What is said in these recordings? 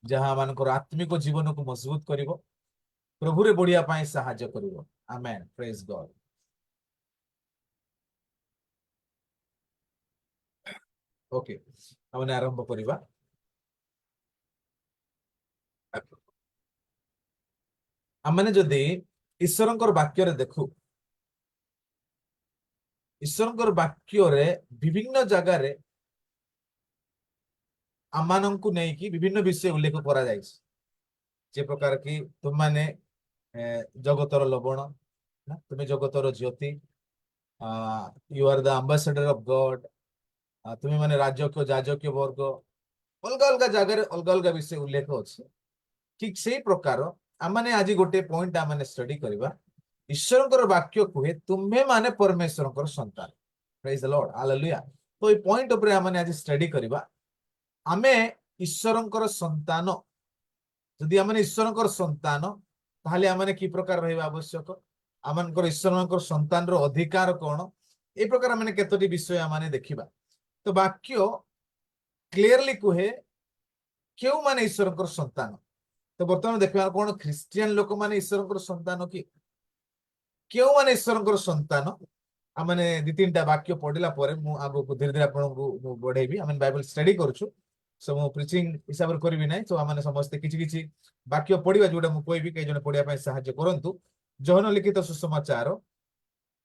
जहाँ मानकर आत्मिक जीवन को मजबूत करिवो प्रभुरे बढ़िया पाए सहायता करिवो। आमेन, प्रेज गॉड। ओके, हमने आरंभ करिवा। आमने जदि ईश्वरंकर वाक्य रे देखु, ईश्वरंकर वाक्य रे विभिन्न जगह रे आमानंकु नहीं कि विभिन्न विषय उल्लेख करा जायछि। जे प्रकार की तुम माने जगतर लवण, तुम्हें जगतर ज्योति, you are the ambassador of God, तुम्हें माने राजक्य जाजक्य वर्ग, अलग अलग जगह अलग अलग विषय उल्लेख अच्छे। ठीक से प्रकार आमने आज गोटे पॉइंट आमने स्टडी करबा। ईश्वरंकर वाक्य कहे तुम्हें माने परमेश्वरंकर संतान। Praise the Lord, hallelujah. तो ये पॉइंट ऊपर आमने आज स्टडी करबा। आमे ईश्वरंकर संतान, जदि आमने ईश्वरंकर संतान ताहले आमने की प्रकार रहबा आवश्यक, आमनकर ईश्वरंकर संतान रो अधिकार कोन, ए प्रकार आमने केतोटी विषय आमने देखिबा। तो वाक्य क्लियरली कहे क्यों माने ईश्वरंकर संतान। तो बर्तमान देखा कौन ख्रिस्टियन लोक माने ईश्वरंकर संतान कि क्यों माने ईश्वरंकर संतान। आमने दि तीन वाक्य पढ़ला परे मु आगो को धीरे धीरे आपनको बढ़ेबी। आमने बाइबल स्टडी करछु, सो मु प्रीचिंग हिसाब रे करबी नै। तो आमने समस्त किछि किछि वाक्य पढ़िबा जोडा मु कहबी कै जने पढ़िया पय सहायता करंतु। यूहन्ना लिखित सुसमाचार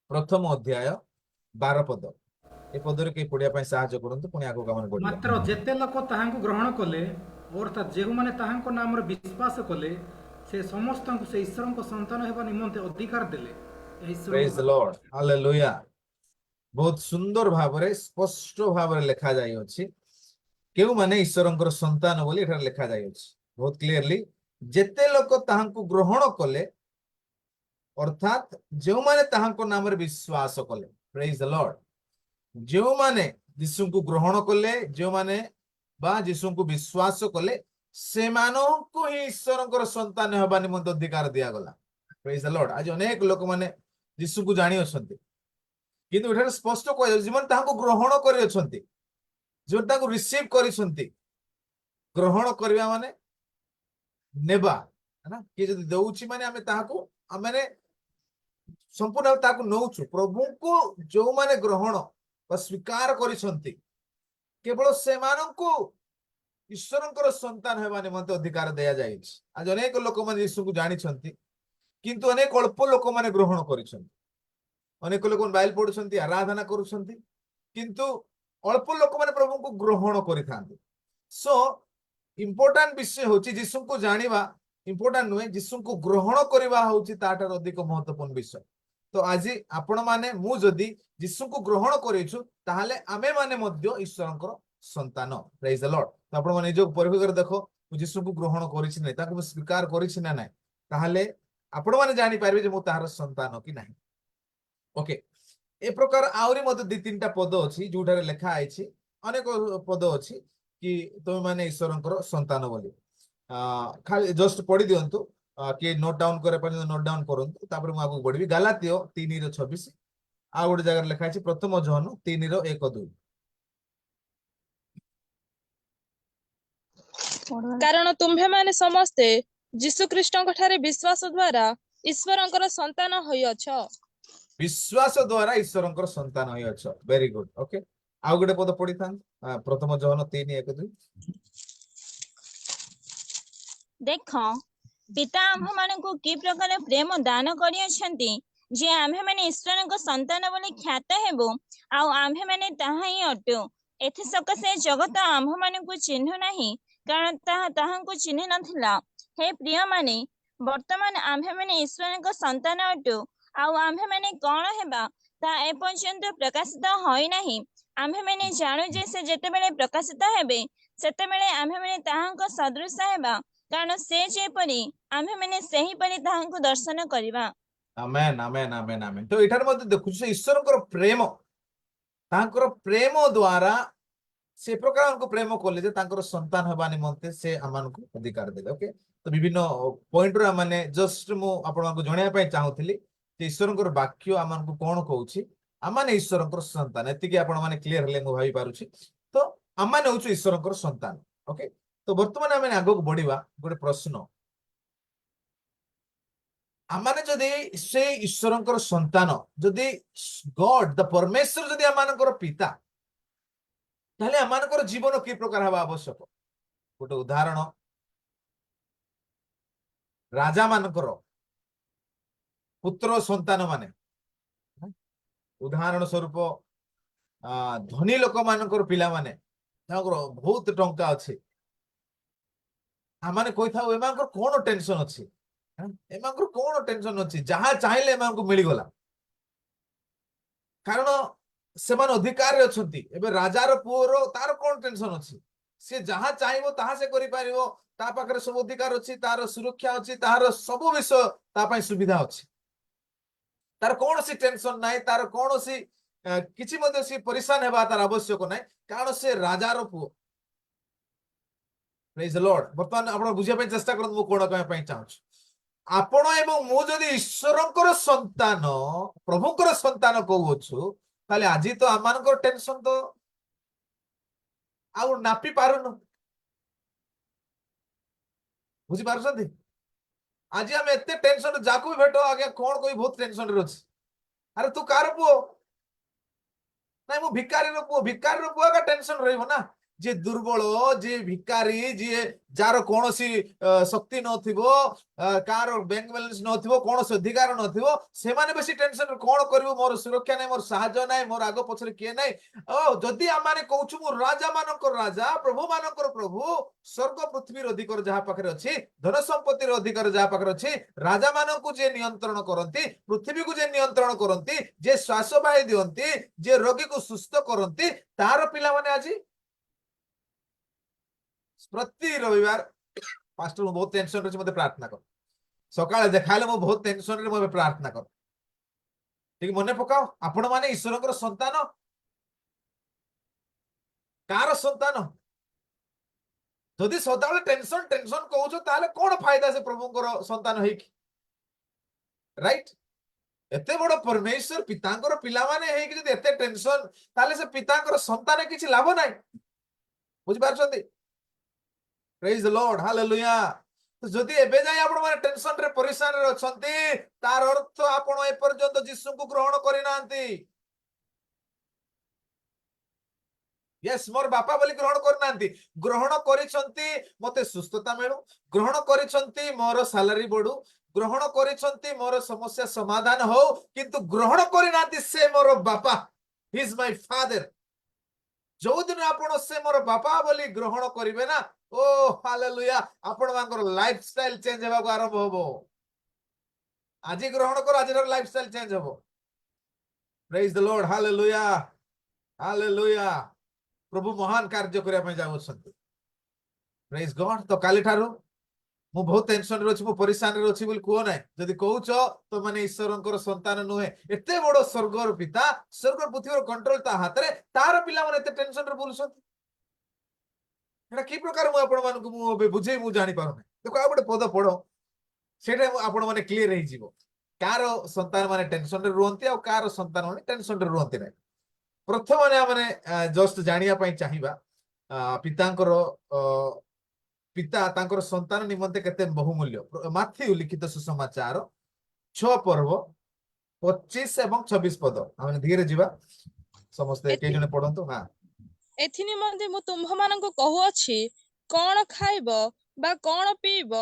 प्रथम अध्याय 12 पद, ए पद रे कै पढ़िया पय सहायता करंतु। पुनी आगो गमन बढ़िया। मात्र जेते लोक ताहांकु ग्रहण कले अर्थात जेहु माने ताहांको नाम रे विश्वास कले से समस्त को से ईश्वर को संतान हेबा निमंते अधिकार देले। Praise the Lord, hallelujah. बहुत सुंदर भाव रे स्पष्ट भाव रे लिखा जाय अछि केउ माने ईश्वरंकर संतान बोली एठार लिखा जाय अछि बहुत क्लियरली। जेते लोक ताहांकु ग्रहण कले अर्थात जेउ माने ताहांको नाम रे विश्वास कले। Praise the Lord. जेउ माने यीशु को ग्रहण कले, जेउ माने बा यीशु को विश्वास कले, से माननको ही ईश्वरंकर संतान हेबा निमंते अधिकार दिया गला। Praise the Lord. आज अनेक लोक माने यीशु को जानि अछंती, किंतु एठार स्पष्ट कह जीवन ताहांको ग्रहण करि अछंती, जो ताको रिसीव करिसंती। ग्रहण करबा माने नेबा, है ना। कि जदि दउची माने हमें ताहाको माने संपूर्ण ताको नउछु। प्रभु को जो माने ग्रहण बा स्वीकार करिसंती, केवल से माननको ईश्वरंकर संतान हेबा निमंते अधिकार दिया जायछि। आज अनेक लोक माने यीशु को जानिछंती, किंतु अनेक अल्प लोक माने ग्रहण करिसंती। अनेक लोक बाइबल पढुछंती, आराधना करूछंती, किंतु अल्प लोक माने प्रभु को ग्रहण करिथांती। सो इंपोर्टेंट विषय होची यीशु को जानिबा इंपोर्टेंट नुहे, यीशु को ग्रहण करबा होची ताठार अधिक महत्वपूर्ण विषय। तो आज आपण माने मु जदि यीशु को ग्रहण करिछु ताहाले आमे माने मध्य ईश्वरंकर संतान। Praise the Lord. तो आपण माने जो परीक्षा कर देखो यीशु को ग्रहण करिछि नै, ताको स्वीकार करिछि ना नै, ताहाले आपण माने जानि पारबे जे मु ताहार संतान कि नाही। ओके, ए प्रकार आउरी मते दि तीनटा पद अछि जोठारे लेखा आइछि। अनेक पद अछि कि तुम माने ईश्वरंकर संतान बोली। खाली जस्ट पढ़ी दियंतु कि नोट डाउन करे पर नोट डाउन करंतु, तापर मु आगु बढ़िबी। गलातियो 3:26 आ गोटे जगह लेखा आइछि प्रथम जोहन 3:1-2। कारण तुम्भे माने समस्ते यीशु ख्रीष्टଙ୍କ ठारे विश्वास द्वारा ईश्वरଙ୍କର संतान होइअछ। विश्वास द्वारा ईश्वरंकर संतान होइअछ। Very good. ओके, आ गोटे पद पढ़ी थान प्रथम जोहन 3:1-2। देख पिता आम्भ मानकु कि प्रकार प्रेम दान करियछंती जे आम्भे माने ईश्वरଙ୍କ संतान बोली ख्यात हेबो आ आम्भे माने ताहा ही अटो। एथि सकाशे जगत आम्भ मानकु चिन्हु नाही, कारण ताहा ताहांकु चिन्हि नथिला। हे प्रिय माने, वर्तमान आम्भे माने ईश्वरଙ୍କ संतान अटो आ आम्भे माने कोन हेबा ता ए पर्यंत प्रकाशित होई नाही। आम्भे माने जानु जे से जेतेबेले प्रकाशित हेबे सेतेबेले आम्भे माने ताहांक सदृश हेबा, कारण से जेपरि आम्भे माने सेही परि ताहांकु दर्शन करिबा। आमेन, आमेन, आमेन, आमेन। तो एठार मध्ये देखु से ईश्वरंकर प्रेम, तांकर प्रेम द्वारा से प्रकार हमको प्रेम कले जे तांकर संतान हेबा निमंते से हमनको अधिकार देले। ओके, तो विभिन्न पॉइंट रा माने जस्ट मु आपनको जणिया पय चाहूतली कि ईश्वरंकर वाक्य हमनको कोन कहूची। आमाने ईश्वरंकर संतान एतिके आपण माने क्लियर हेले मु भाई पारुची। तो आमाने होछु ईश्वरंकर संतान। ओके, तो बर्तमान आम आग बढ़ा गोटे प्रश्न आमाने जदि से ईश्वर संतान जदि गॉड द परमेश्वर जदि आम पिता ताहले आम जीवन कि प्रकार हवा आवश्यक गोटे उदाहरण राजा मानकर पुत्र संतान माने उदाहरण स्वरूप धनी लोक मानकर पिला माने बहुत टंका अच्छे आम कही था एम कौन टेंशन अच्छी एम कौन टेंशन अच्छी जहाँ चाहिए एम मिलगला कारण से अधिकार अच्छी एवं राजार पुअर तार कौन टेंशन अच्छी सी जहाँ चाहिए ताहा से कर सब अधिकार अच्छी तार सुरक्षा अच्छी तार सब विषय तापाई सुविधा अच्छी तार कौन सी टेंशन ना तार कौन सी किसी सी परेशान हेबा तार आवश्यक ना कारण से राजार पुओ प्रेज द लॉर्ड बर्तमान आपण बुझिया चेष्टा करन मु कोन कहय पई चाहूँ आपण एवं मु जदि ईश्वरंकर संतान प्रभुकर संतान कहूछु ताले आजी तो आमानकर टेंशन तो आउ नापी पारुनु बुझी पारुछंती आज आम एते टेंशन जाकू भी भेटो आगे कौन कोई बहुत टेंशन रे अछि अरे तू कार पुओ नहीं मु भिकारी रो पुओ का टेंशन रहइबो ना जे दुर्बल जे भिकारी जे जार कौन सी शक्ति नथिबो कार बैंक बैलेंस नथिबो कौन से अधिकार नथिबो से माने बेसी टेंशन कौन करबो मोर सुरक्षा नै मोर सहायता नै मोर आगो पछरे के नै ओ जदी आ माने कहूछु मु राजा मानकर राजा प्रभु मानकर प्रभु स्वर्ग पृथ्वी अधिकार जहा पाखरे अछि धन संपत्ति रो अधिकार जहा पाखरे अछि राजा मानकु जे नियंत्रण करंती पृथ्वी को जे नियंत्रण करंती जे श्वास बायु दियंती जे रोगी को सुस्थ करंती तार पिला माने आजी प्रति रविवार पास्टर मु बहुत टेंशन रही मते प्रार्थना कर सकाळे देखाले मु बहुत टेंशन रे मते प्रार्थना कर ठीक मने पकाओ आपण माने ईश्वरकर संतान कार संतान जदि सदाळे टेंशन टेंशन कहउछो ताले कोन फायदा से प्रभुकर संतान होई राइट एते बड़ परमेश्वर पितांकर पिला माने हेई कि जदि एते टेंशन ताले से पितांकर संतान किछि लाभ नाही बुझि पारछंती प्रेज द लॉर्ड हालेलुया तो जदि एबे जाय आपण माने टेंशन रे परेशान रे अछंती तार अर्थ आपण ए पर्यंत यीशु को ग्रहण करि नांती यस मोर बापा बोली ग्रहण करि नांती ग्रहण करिसंती मते सुस्थता मिलु ग्रहण करिसंती मोर सैलरी बढ़ू ग्रहण करिसंती मोर समस्या समाधान हो किंतु ग्रहण करि नांती से मोर बापा ही इज माय फादर जो दिन आपण से मोर बापा बोली ग्रहण करिवे ना ओ हालेलुया आपण मानकर लाइफस्टाइल चेंज हेबा को आरंभ होबो आज ग्रहण कर आज लाइफस्टाइल चेंज होबो praise the Lord hallelujah hallelujah प्रभु महान कार्य करिया पे जाउछंती प्रेज गॉड तो काली ठारो मु बहुत टेंशन रे अछि मु परेशान रे अछि बोल को नै जदी कहउछो तो माने ईश्वरंकर संतान नुहे एते बडो स्वर्गर पिता स्वर्ग पृथ्वीर कंट्रोल ता हाथ रे तार पिला माने एते टेंशन रे बोलछंती एटा की प्रकार मु आपण मानकु मु बुझे मु जानि पारो नै देखो आ गोटे पद पढो सेटा आपण माने क्लियर हे जिवो कार संतान माने टेंशन रे रुहंती आ कार संतान माने टेंशन रे रुहंती नै प्रथम माने जस्ट जानिया पई चाहिबा पितांकर पिता तांकर संतान निमंते केते बहुमूल्य माथ्यू लिखित सुसमाचार 6 पर्व 25 एवं 26 पद हम धीरे जीवा समस्त के जने पढंतु हां एथि निमंते मु तुम्भ मानक कहूअछि कोन खाइब बा कोन पीब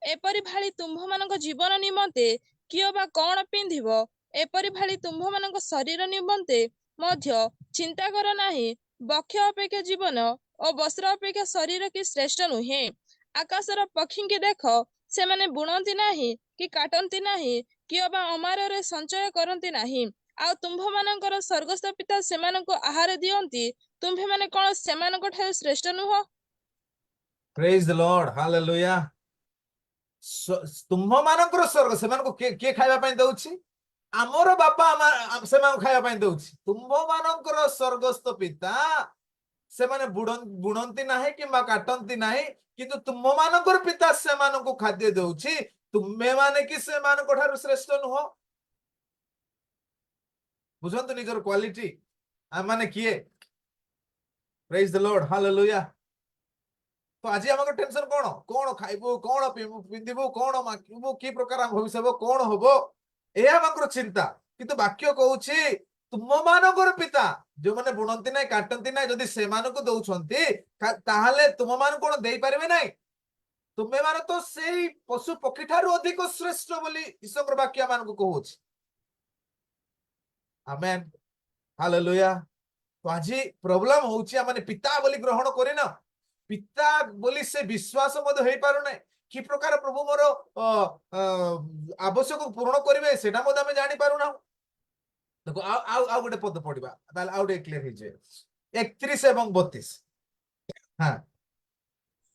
एपरि भाली तुम्भ मानक जीवन निमंते कियो बा कोन पिंधिब एपरि भाली तुम्भ मानक शरीर निमंते मध्य चिंता कर नाही बक्ष अपेक्षा जीवन और वस्त्र अपेक्षा शरीर की श्रेष्ठ नुहे आकाशर पक्षी के देख से माने बुणंती नाही कि काटंती नाही कियो बा अमाରରେ संचय करंती नाही आ तुम्भ मानकर स्वर्गस्थ पिता सेमानको आहार दियंती तुम्भे माने कोन सेमानको ठारे श्रेष्ठ नुह प्रेज द लॉर्ड हालेलुया तुम्भ मानकर स्वर्ग सेमानको के खाइबा पई दउछि आमर बापा सेमान खाइबा पई दउछि तुम्भ मानकर स्वर्गस्थ पिता से माने बुणंती नाही किबा काटंती नाही किंतु तुम मानकर पिता से मानको खाद्य दउछि तुमे माने कि से मानको ठार श्रेष्ठ नुह बुझंतु निजर क्वालिटी आ माने किए प्रेज द लॉर्ड हालेलुया तो आज आम टेंशन कौन कौन खाइबू कौन पिंधिबू कौन मागिबू कि प्रकार भविष्य हम कौन हम यह चिंता किंतु वाक्य कहूची तुम मानकर पिता जो मैंने बुणती ना काटती ना जदि से दौरान ताहले तुम मान कौन दे पारे ना तुम्हें मान तो से पशु पक्षी ठारू अधिक श्रेष्ठ बोली ईश्वर वाक्य मान को कहूची आमेन हालेलुया तो आज प्रॉब्लम होची माने पिता बोली ग्रहण करिना पिता बोली से विश्वास मध्य हो पारु नै कि प्रकार प्रभु मोर आवश्यक पूर्ण करिवे सेटा मध्य हम जानि पारु ना देखो आ गोटे पद पढिबा ताल आ गोटे क्लियर हे जे 31 एवं 32 हां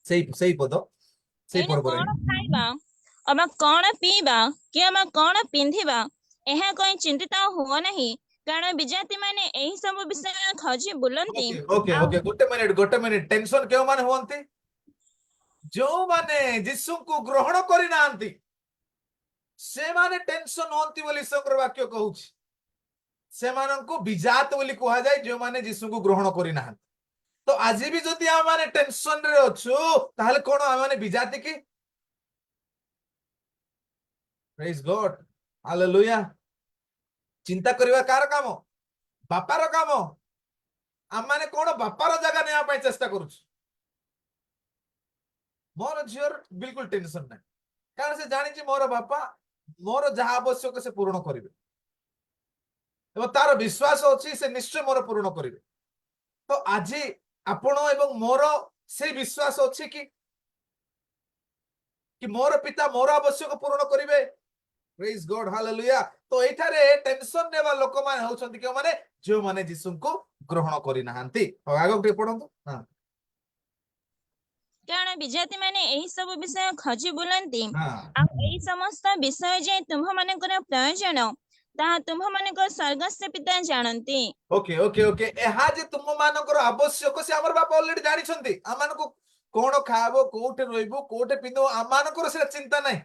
सेही पद सेही ଏଣେ पर्व रे କଣ ଖାଇବା ଅବା କଣ ପିଇବା କି ଅବା କଣ ପିନ୍ଧିବା ଏହା କହି ଚିନ୍ତିତ ହୁଅ ନାହିଁ କାରଣ ବିଜାତି ମାନେ ଏହି ସବୁ ବିଷୟ ଖୋଜି ବୁଲନ୍ତି ओके ओके ଆଉ ओके गोटे मिनिट टेंशन केउ माने होंती जो माने यीशु को ग्रहण करि नांती से माने टेंशन होंती बोली ईश्वर वाक्य कहूची से माननको विजात बोली कहा जाय जो माने यीशु को ग्रहण करि नांती तो आज भी जदि आ माने टेंशन रे अछु ताहले कोन आ माने विजाति की प्रेज गॉड हालेलुया चिंता करबा कार काम बापार काम आ माने कोन बापार जगह नेया पई चेष्टा करूछ मोर झियर बिल्कुल टेंशन नै कारण से जानि छी मोर बापा मोर जहा आवश्यक से पूर्ण करिवे एवं तार विश्वास अछि से निश्चय मोर पूर्ण करिवे तो आज आपण एवं मोर से विश्वास अछि कि मोर पिता मोर आवश्यक पूर्ण करिवे प्रेज गॉड हालेलुया तो एठारे टेंशन नेवा लोक माने होछंती के माने जो माने यीशु को ग्रहण करि नाहंती आगो टे पढंतु हां କାରଣ ବିଜାତି ମାନେ ଏହି ସବୁ ବିଷୟ ଖୋଜି ବୁଲନ୍ତି हां ଆଉ ଏହି ସମସ୍ତ ବିଷୟ ଯେ ତୁମ୍ଭମାନଙ୍କର ପ୍ରୟୋଜନ ତାହା ତୁମ୍ଭମାନଙ୍କର ସ୍ୱର୍ଗସ୍ଥ ପିତା ଜାଣନ୍ତି ओके ओके ओके एहा जे तुम मानकर आवश्यक से हमर बाप ऑलरेडी जानि छंती आमान को कोन खाबो कोठे रहइबो कोठे पिनो आमानकर से चिंता नै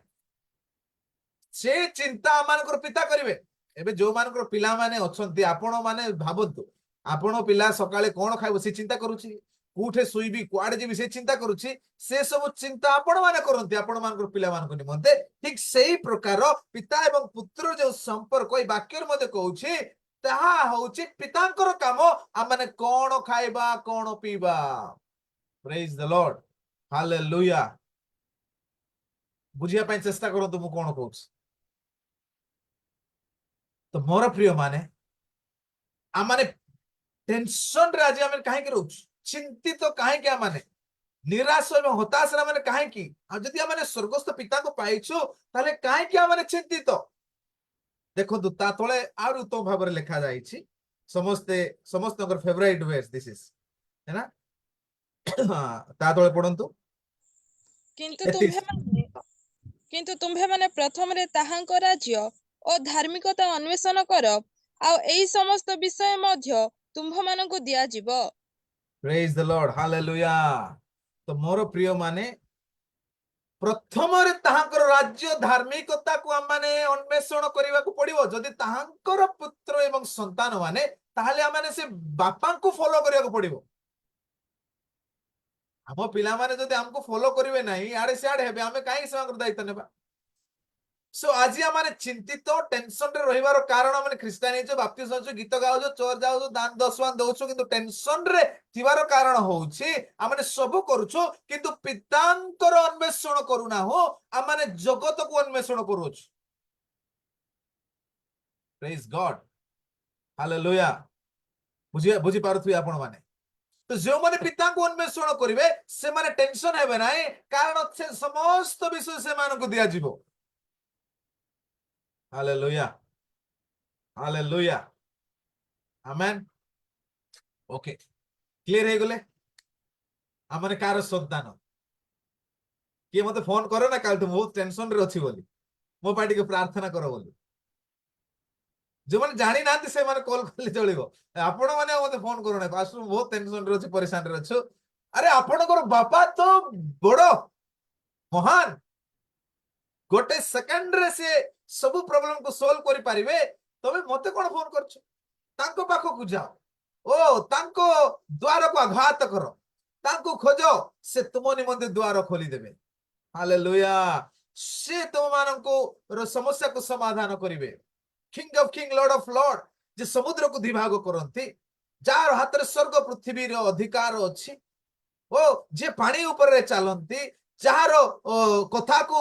से चिंता आमानकर पिता करिवे एबे जो मानकर पिला माने अछंती आपण माने भाबंतु आपण पिला सकाळे कोन खाइबो से चिंता करूची कोठे सुइबी कुआडे जेबी से चिंता करूची से सब चिंता आपण माने करंती आपण मानकर पिला मानक निमंते ठीक सेही प्रकार पिता एवं पुत्र जो संपर्क ई वाक्यर मध्ये कहूची ताहा होची पितांकर काम आ माने कोन खाइबा कोन पीबा प्रेज द लॉर्ड हालेलुया बुझिया पई चेष्टा करंतु मु कोन कहूची तो मोर प्रिय माने आ माने टेंशन रे आज हम काहे के रहउछ चिंतित तो काहे के माने निराश एवं हताश रे माने काहे की आ जदी हम माने स्वर्गस्थ पिता को पाइछु ताले काहे के माने चिंतित देखो ता तळे आर उत्तम भाबर लिखा जाईछि समस्तकर फेवरेट वर्स दिस इज है ना ता तळे पढंतु କିନ୍ତୁ ତୁମ୍ଭେମାନେ ପ୍ରଥମରେ ତାହାଙ୍କ ରାଜ୍ୟ ଓ ଧାର୍ମିକତା ଅନ୍ୱେଷଣ କର ଆଉ ଏଇ ସମସ୍ତ ବିଷୟ ମଧ୍ୟ ତୁମ୍ଭମାନଙ୍କୁ ଦିଆଯିବ प्रेज द लॉर्ड हालेलुया तो मोर प्रिय माने प्रथम रे ताहांकर राज्य धार्मिकता को हम माने अन्वेषण करबा को पड़िबो जदी ताहांकर पुत्र एवं संतान माने ताहाले हम माने से बापा को फॉलो करबा को पड़िबो हम पिला माने जदी हमको फॉलो करिवे नाही आड़े से आड़े हेबे हमें काहे सेवा कर दायित्व नेबा सो आज हम माने चिंतित टेंशन रे रहिबार कारण हम ख्रिस्टियानी जो बाप्तिस्म जो गीत गाउ जो चोर जाउ जो दान दसवान दउछु किंतु टेंशन रे थिबार कारण होउछि हम माने सब करूछु किंतु पितांकर अन्वेषण करूना हो हम माने जगत को अन्वेषण करूछु प्रेज गॉड हालेलुया बुझी पारुथि आपण माने तो जो माने पिता को अन्वेषण करिवे से माने टेंशन हेबे नाही कारण से समस्त विषय से मान को दिया जीवो hallelujah hallelujah amen okay clear हे गले हमने कार संतान के मते फोन करो ना काल तो बहुत टेंशन रे अछि बोली मो पार्टी के प्रार्थना करो बोली जो माने जानि नांती से माने कॉल करले चलिबो आपण माने मते फोन करो ना पास्टर बहुत टेंशन रे अछि परेशान रे अछु अरे आपणकर बापा तो बड़ो महान गोटे सेकंड रे से सब प्रॉब्लम को सॉल्व करि पारिबे तबे मते कोन फोन करछ तांको पाखो को जाओ ओ तांको द्वार को आघात करो ତାଙ୍କୁ ଖୋଜ ସେ ତୁମ ନିମନ୍ତେ ଦ୍ୱାର ଖୋଲିଦେବେ। ହାଲେଲୁୟା। ସେ ତୁମମାନଙ୍କୁ ସମସ୍ୟାକୁ ସମାଧାନ କରିବେ। King of king Lord of Lord, ଯେ ସମୁଦ୍ରକୁ ଦିଭାଗ କରନ୍ତି, ଯାହାର ହାତରେ ସ୍ୱର୍ଗ ପୃଥିବୀର ଅଧିକାର ଅଛି, ଓ ଯେ ପାଣି ଉପରେ ଚାଲନ୍ତି, ଯାହାର କଥାକୁ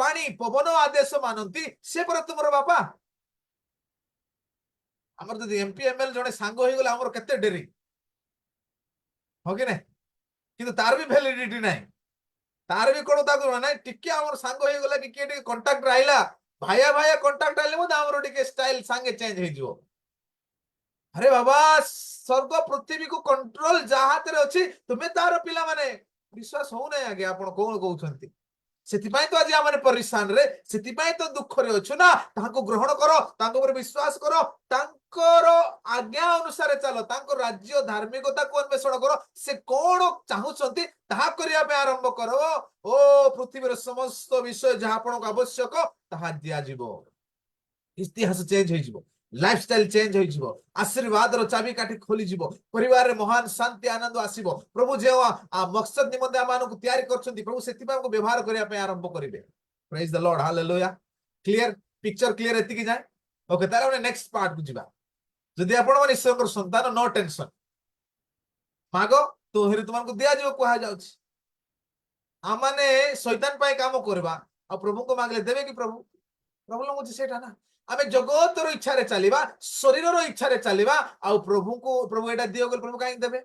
ପାଣି ପବନ ଆଦେଶ ମାନନ୍ତି, ସେ ପରା ତୁମର ବାପା। ଆମର ଯଦି ଏମପି ଏମଏଲ ଜଣେ ସାଙ୍ଗ ହେଇଗଲେ ଆମର କେତେ ଡେରି, ହଁ କି ନାଇଁ? କିନ୍ତୁ ତାର ବି ଭ୍ୟାଲିଡିଟି ନାହିଁ, ତାର ବି କଣ ତାକୁ ନାଇଁ ଟିକେ ଆମର ସାଙ୍ଗ ହେଇଗଲା କି କିଏ ଟିକେ କଣ୍ଟାକ୍ଟ ଆଇଲା, ଭାଇଆ ଭାଇଆ କଣ୍ଟାକ୍ଟ ଆଇଲେ ମଧ୍ୟ ଆମର ଟିକେ ଷ୍ଟାଇଲ ସାଙ୍ଗେ ଚେଞ୍ଜ ହେଇଯିବ। ଆରେ ବାବା, ସ୍ୱର୍ଗ ପୃଥିବୀକୁ କଣ୍ଟ୍ରୋଲ ଯାହା ହାତରେ ଅଛି, ତୁମେ ତାର ପିଲାମାନେ। ବିଶ୍ୱାସ ହଉନାହିଁ ଆଜ୍ଞା, ଆପଣ କଣ କହୁଛନ୍ତି? ସେଥିପାଇଁ ତ ଆଜି ଆମେ ପରିଶାନରେ, ସେଥିପାଇଁ ତ ଦୁଃଖରେ ଅଛୁ ନା। ତାହାକୁ ଗ୍ରହଣ କର, ତାଙ୍କ ଉପରେ ବିଶ୍ୱାସ କର, ତାଙ୍କର ଆଜ୍ଞା ଅନୁସାରେ ଚାଲ, ତାଙ୍କ ରାଜ୍ୟ ଧାର୍ମିକତାକୁ ଅନ୍ୱେଷଣ କର। ସେ କଣ ଚାହୁଁଛନ୍ତି ତାହା କରିବା ପାଇଁ ଆରମ୍ଭ କର। ଓ ପୃଥିବୀର ସମସ୍ତ ବିଷୟ ଯାହା ଆପଣଙ୍କୁ ଆବଶ୍ୟକ ତାହା ଦିଆଯିବ। ଇତିହାସ ଚେଞ୍ଜ ହେଇଯିବ, ଲାଇଫଷ୍ଟାଇଲ ଚେଞ୍ଜ ହେଇଯିବ, ଆଶୀର୍ବାଦର ଚାବିକାଠି ଖୋଲିଯିବ, ପରିବାରରେ ମହାନ ଶାନ୍ତି ଆନନ୍ଦ ଆସିବ। ପ୍ରଭୁ ଯେଉଁ ମକସଦ ନିମନ୍ତେ ଆମମାନଙ୍କୁ ତିଆରି କରିଛନ୍ତି, ପ୍ରଭୁ ସେଥିପାଇଁ ଆମକୁ ବ୍ୟବହାର କରିବା ପାଇଁ ଆରମ୍ଭ କରିବେ। Praise the Lord, hallelujah. Clear picture, clear ଏତିକି ଯାଏ। ଓକେ, ତାହେଲେ ଆମେ ନେକ୍ସଟ ପାର୍ଟକୁ ଯିବା। ଯଦି ଆପଣ ମାନେ ଈଶ୍ୱରଙ୍କର ସନ୍ତାନ, नो ଟେନସନ, ମାଗ ତ ତୁମକୁ ଦିଆଯିବ କୁହାଯାଉଛି। ଆମମାନେ ଶୈତାନ ପାଇଁ କାମ କରିବା ଆଉ ପ୍ରଭୁଙ୍କୁ ମାଗିଲେ ଦେବେ କି ପ୍ରଭୁ? ପ୍ରୋବ୍ଲେମ ହଉଛି ସେଇଟା ନା। ଆମେ ଜଗତର ଇଚ୍ଛାରେ ଚାଲିବା, ଶରୀରର ଇଚ୍ଛାରେ ଚାଲିବା, ଆଉ ପ୍ରଭୁ ଏଇଟା ଦିଅ ବୋଲି ପ୍ରଭୁ କାହିଁକି ଦେବେ?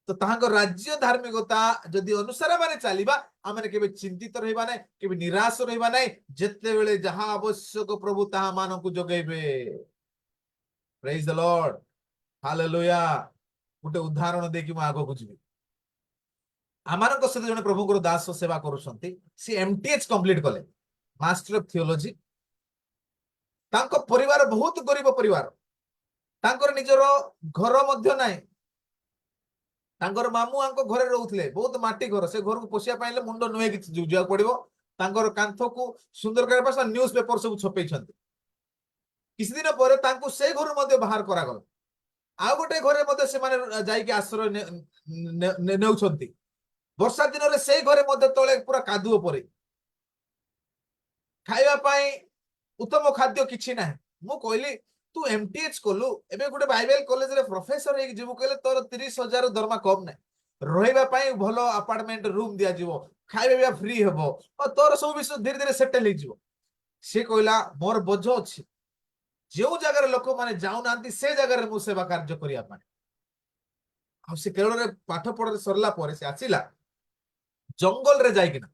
ତ ତାହାଙ୍କ ରାଜ୍ୟ ଧାର୍ମିକତା ଯଦି ଅନୁସାରେ ମାନେ ଚାଲିବା, ଆମେ କେବେ ଚିନ୍ତିତ ରହିବା ନାହିଁ, କେବେ ନିରାଶ ରହିବା ନାହିଁ। ଯେତେବେଳେ ଯାହା ଆବଶ୍ୟକ ପ୍ରଭୁ ତାହା ମାନଙ୍କୁ ଯୋଗେଇବେ। Praise the Lord, hallelujah. ଗୋଟେ ଉଦାହରଣ ଦେଇକି ମୁଁ ଆଗକୁ ଯିବି। ଆମମାନଙ୍କ ସହିତ ଜଣେ ପ୍ରଭୁଙ୍କର ଦାସ ସେବା କରୁଛନ୍ତି, ସେ MTH କମ୍ପ୍ଲିଟ କଲେ, ମାଷ୍ଟର ଅଫ ଥିଓଲୋଜି। ତାଙ୍କ ପରିବାର ବହୁତ ଗରିବ ପରିବାର, ତାଙ୍କର ନିଜର ଘର ମଧ୍ୟ ନାହିଁ। ତାଙ୍କର ମାମୁଁ ଆଙ୍କ ଘରେ ରହୁଥିଲେ, ବହୁତ ମାଟି ଘର। ସେ ଘରକୁ ପଶିବା ପାଇଁ ମୁଣ୍ଡ ନୁହେଁକି ଯିବାକୁ ପଡିବ। ତାଙ୍କର କାନ୍ଥକୁ ସୁନ୍ଦର କରିବା ପାଇଁ ନ୍ୟୁଜ ପେପର ସବୁ ଛପେଇଛନ୍ତି। କିଛି ଦିନ ପରେ ତାଙ୍କୁ ସେଇ ଘରୁ ମଧ୍ୟ ବାହାର କରାଗଲା। ଆଉ ଗୋଟେ ଘରେ ମଧ୍ୟ ସେମାନେ ଯାଇକି ଆଶ୍ରୟ ନେଉଛନ୍ତି। ବର୍ଷା ଦିନରେ ସେଇ ଘରେ ମଧ୍ୟ ତଳେ ପୁରା କାଦୁଅ ପରି, ଖାଇବା ପାଇଁ ଉତ୍ତମ ଖାଦ୍ୟ କିଛି ନାହିଁ। ମୁଁ କହିଲି ତୁ MTH କଲୁ, ଏବେ ଗୋଟେ ବାଇବେଲ କଲେଜରେ ପ୍ରଫେସର ହେଇକି ଯିବୁ କହିଲେ ତୋର 30,000 ଦରମା କମ ନାହିଁ। ରହିବା ପାଇଁ ଭଲ ଆପାର୍ଟମେଣ୍ଟ ରୁମ ଦିଆଯିବ, ଖାଇବା ପିଇବା ଫ୍ରି ହେବ, ତୋର ସବୁ ବିଷୟ ଧୀରେ ଧୀରେ ସେଟେଲ ହେଇଯିବ। ସେ କହିଲା ମୋର ବୋଝ ଅଛି, ଯେଉଁ ଜାଗାରେ ଲୋକମାନେ ଯାଉନାହାନ୍ତି ସେ ଜାଗାରେ ମୁଁ ସେବା କାର୍ଯ୍ୟ କରିବା ପାଇଁ। ଆଉ ସେ କେରଳରେ ପାଠ ପଢା ସରିଲା ପରେ ସେ ଆସିଲା ଜଙ୍ଗଲରେ ଯାଇକିନା,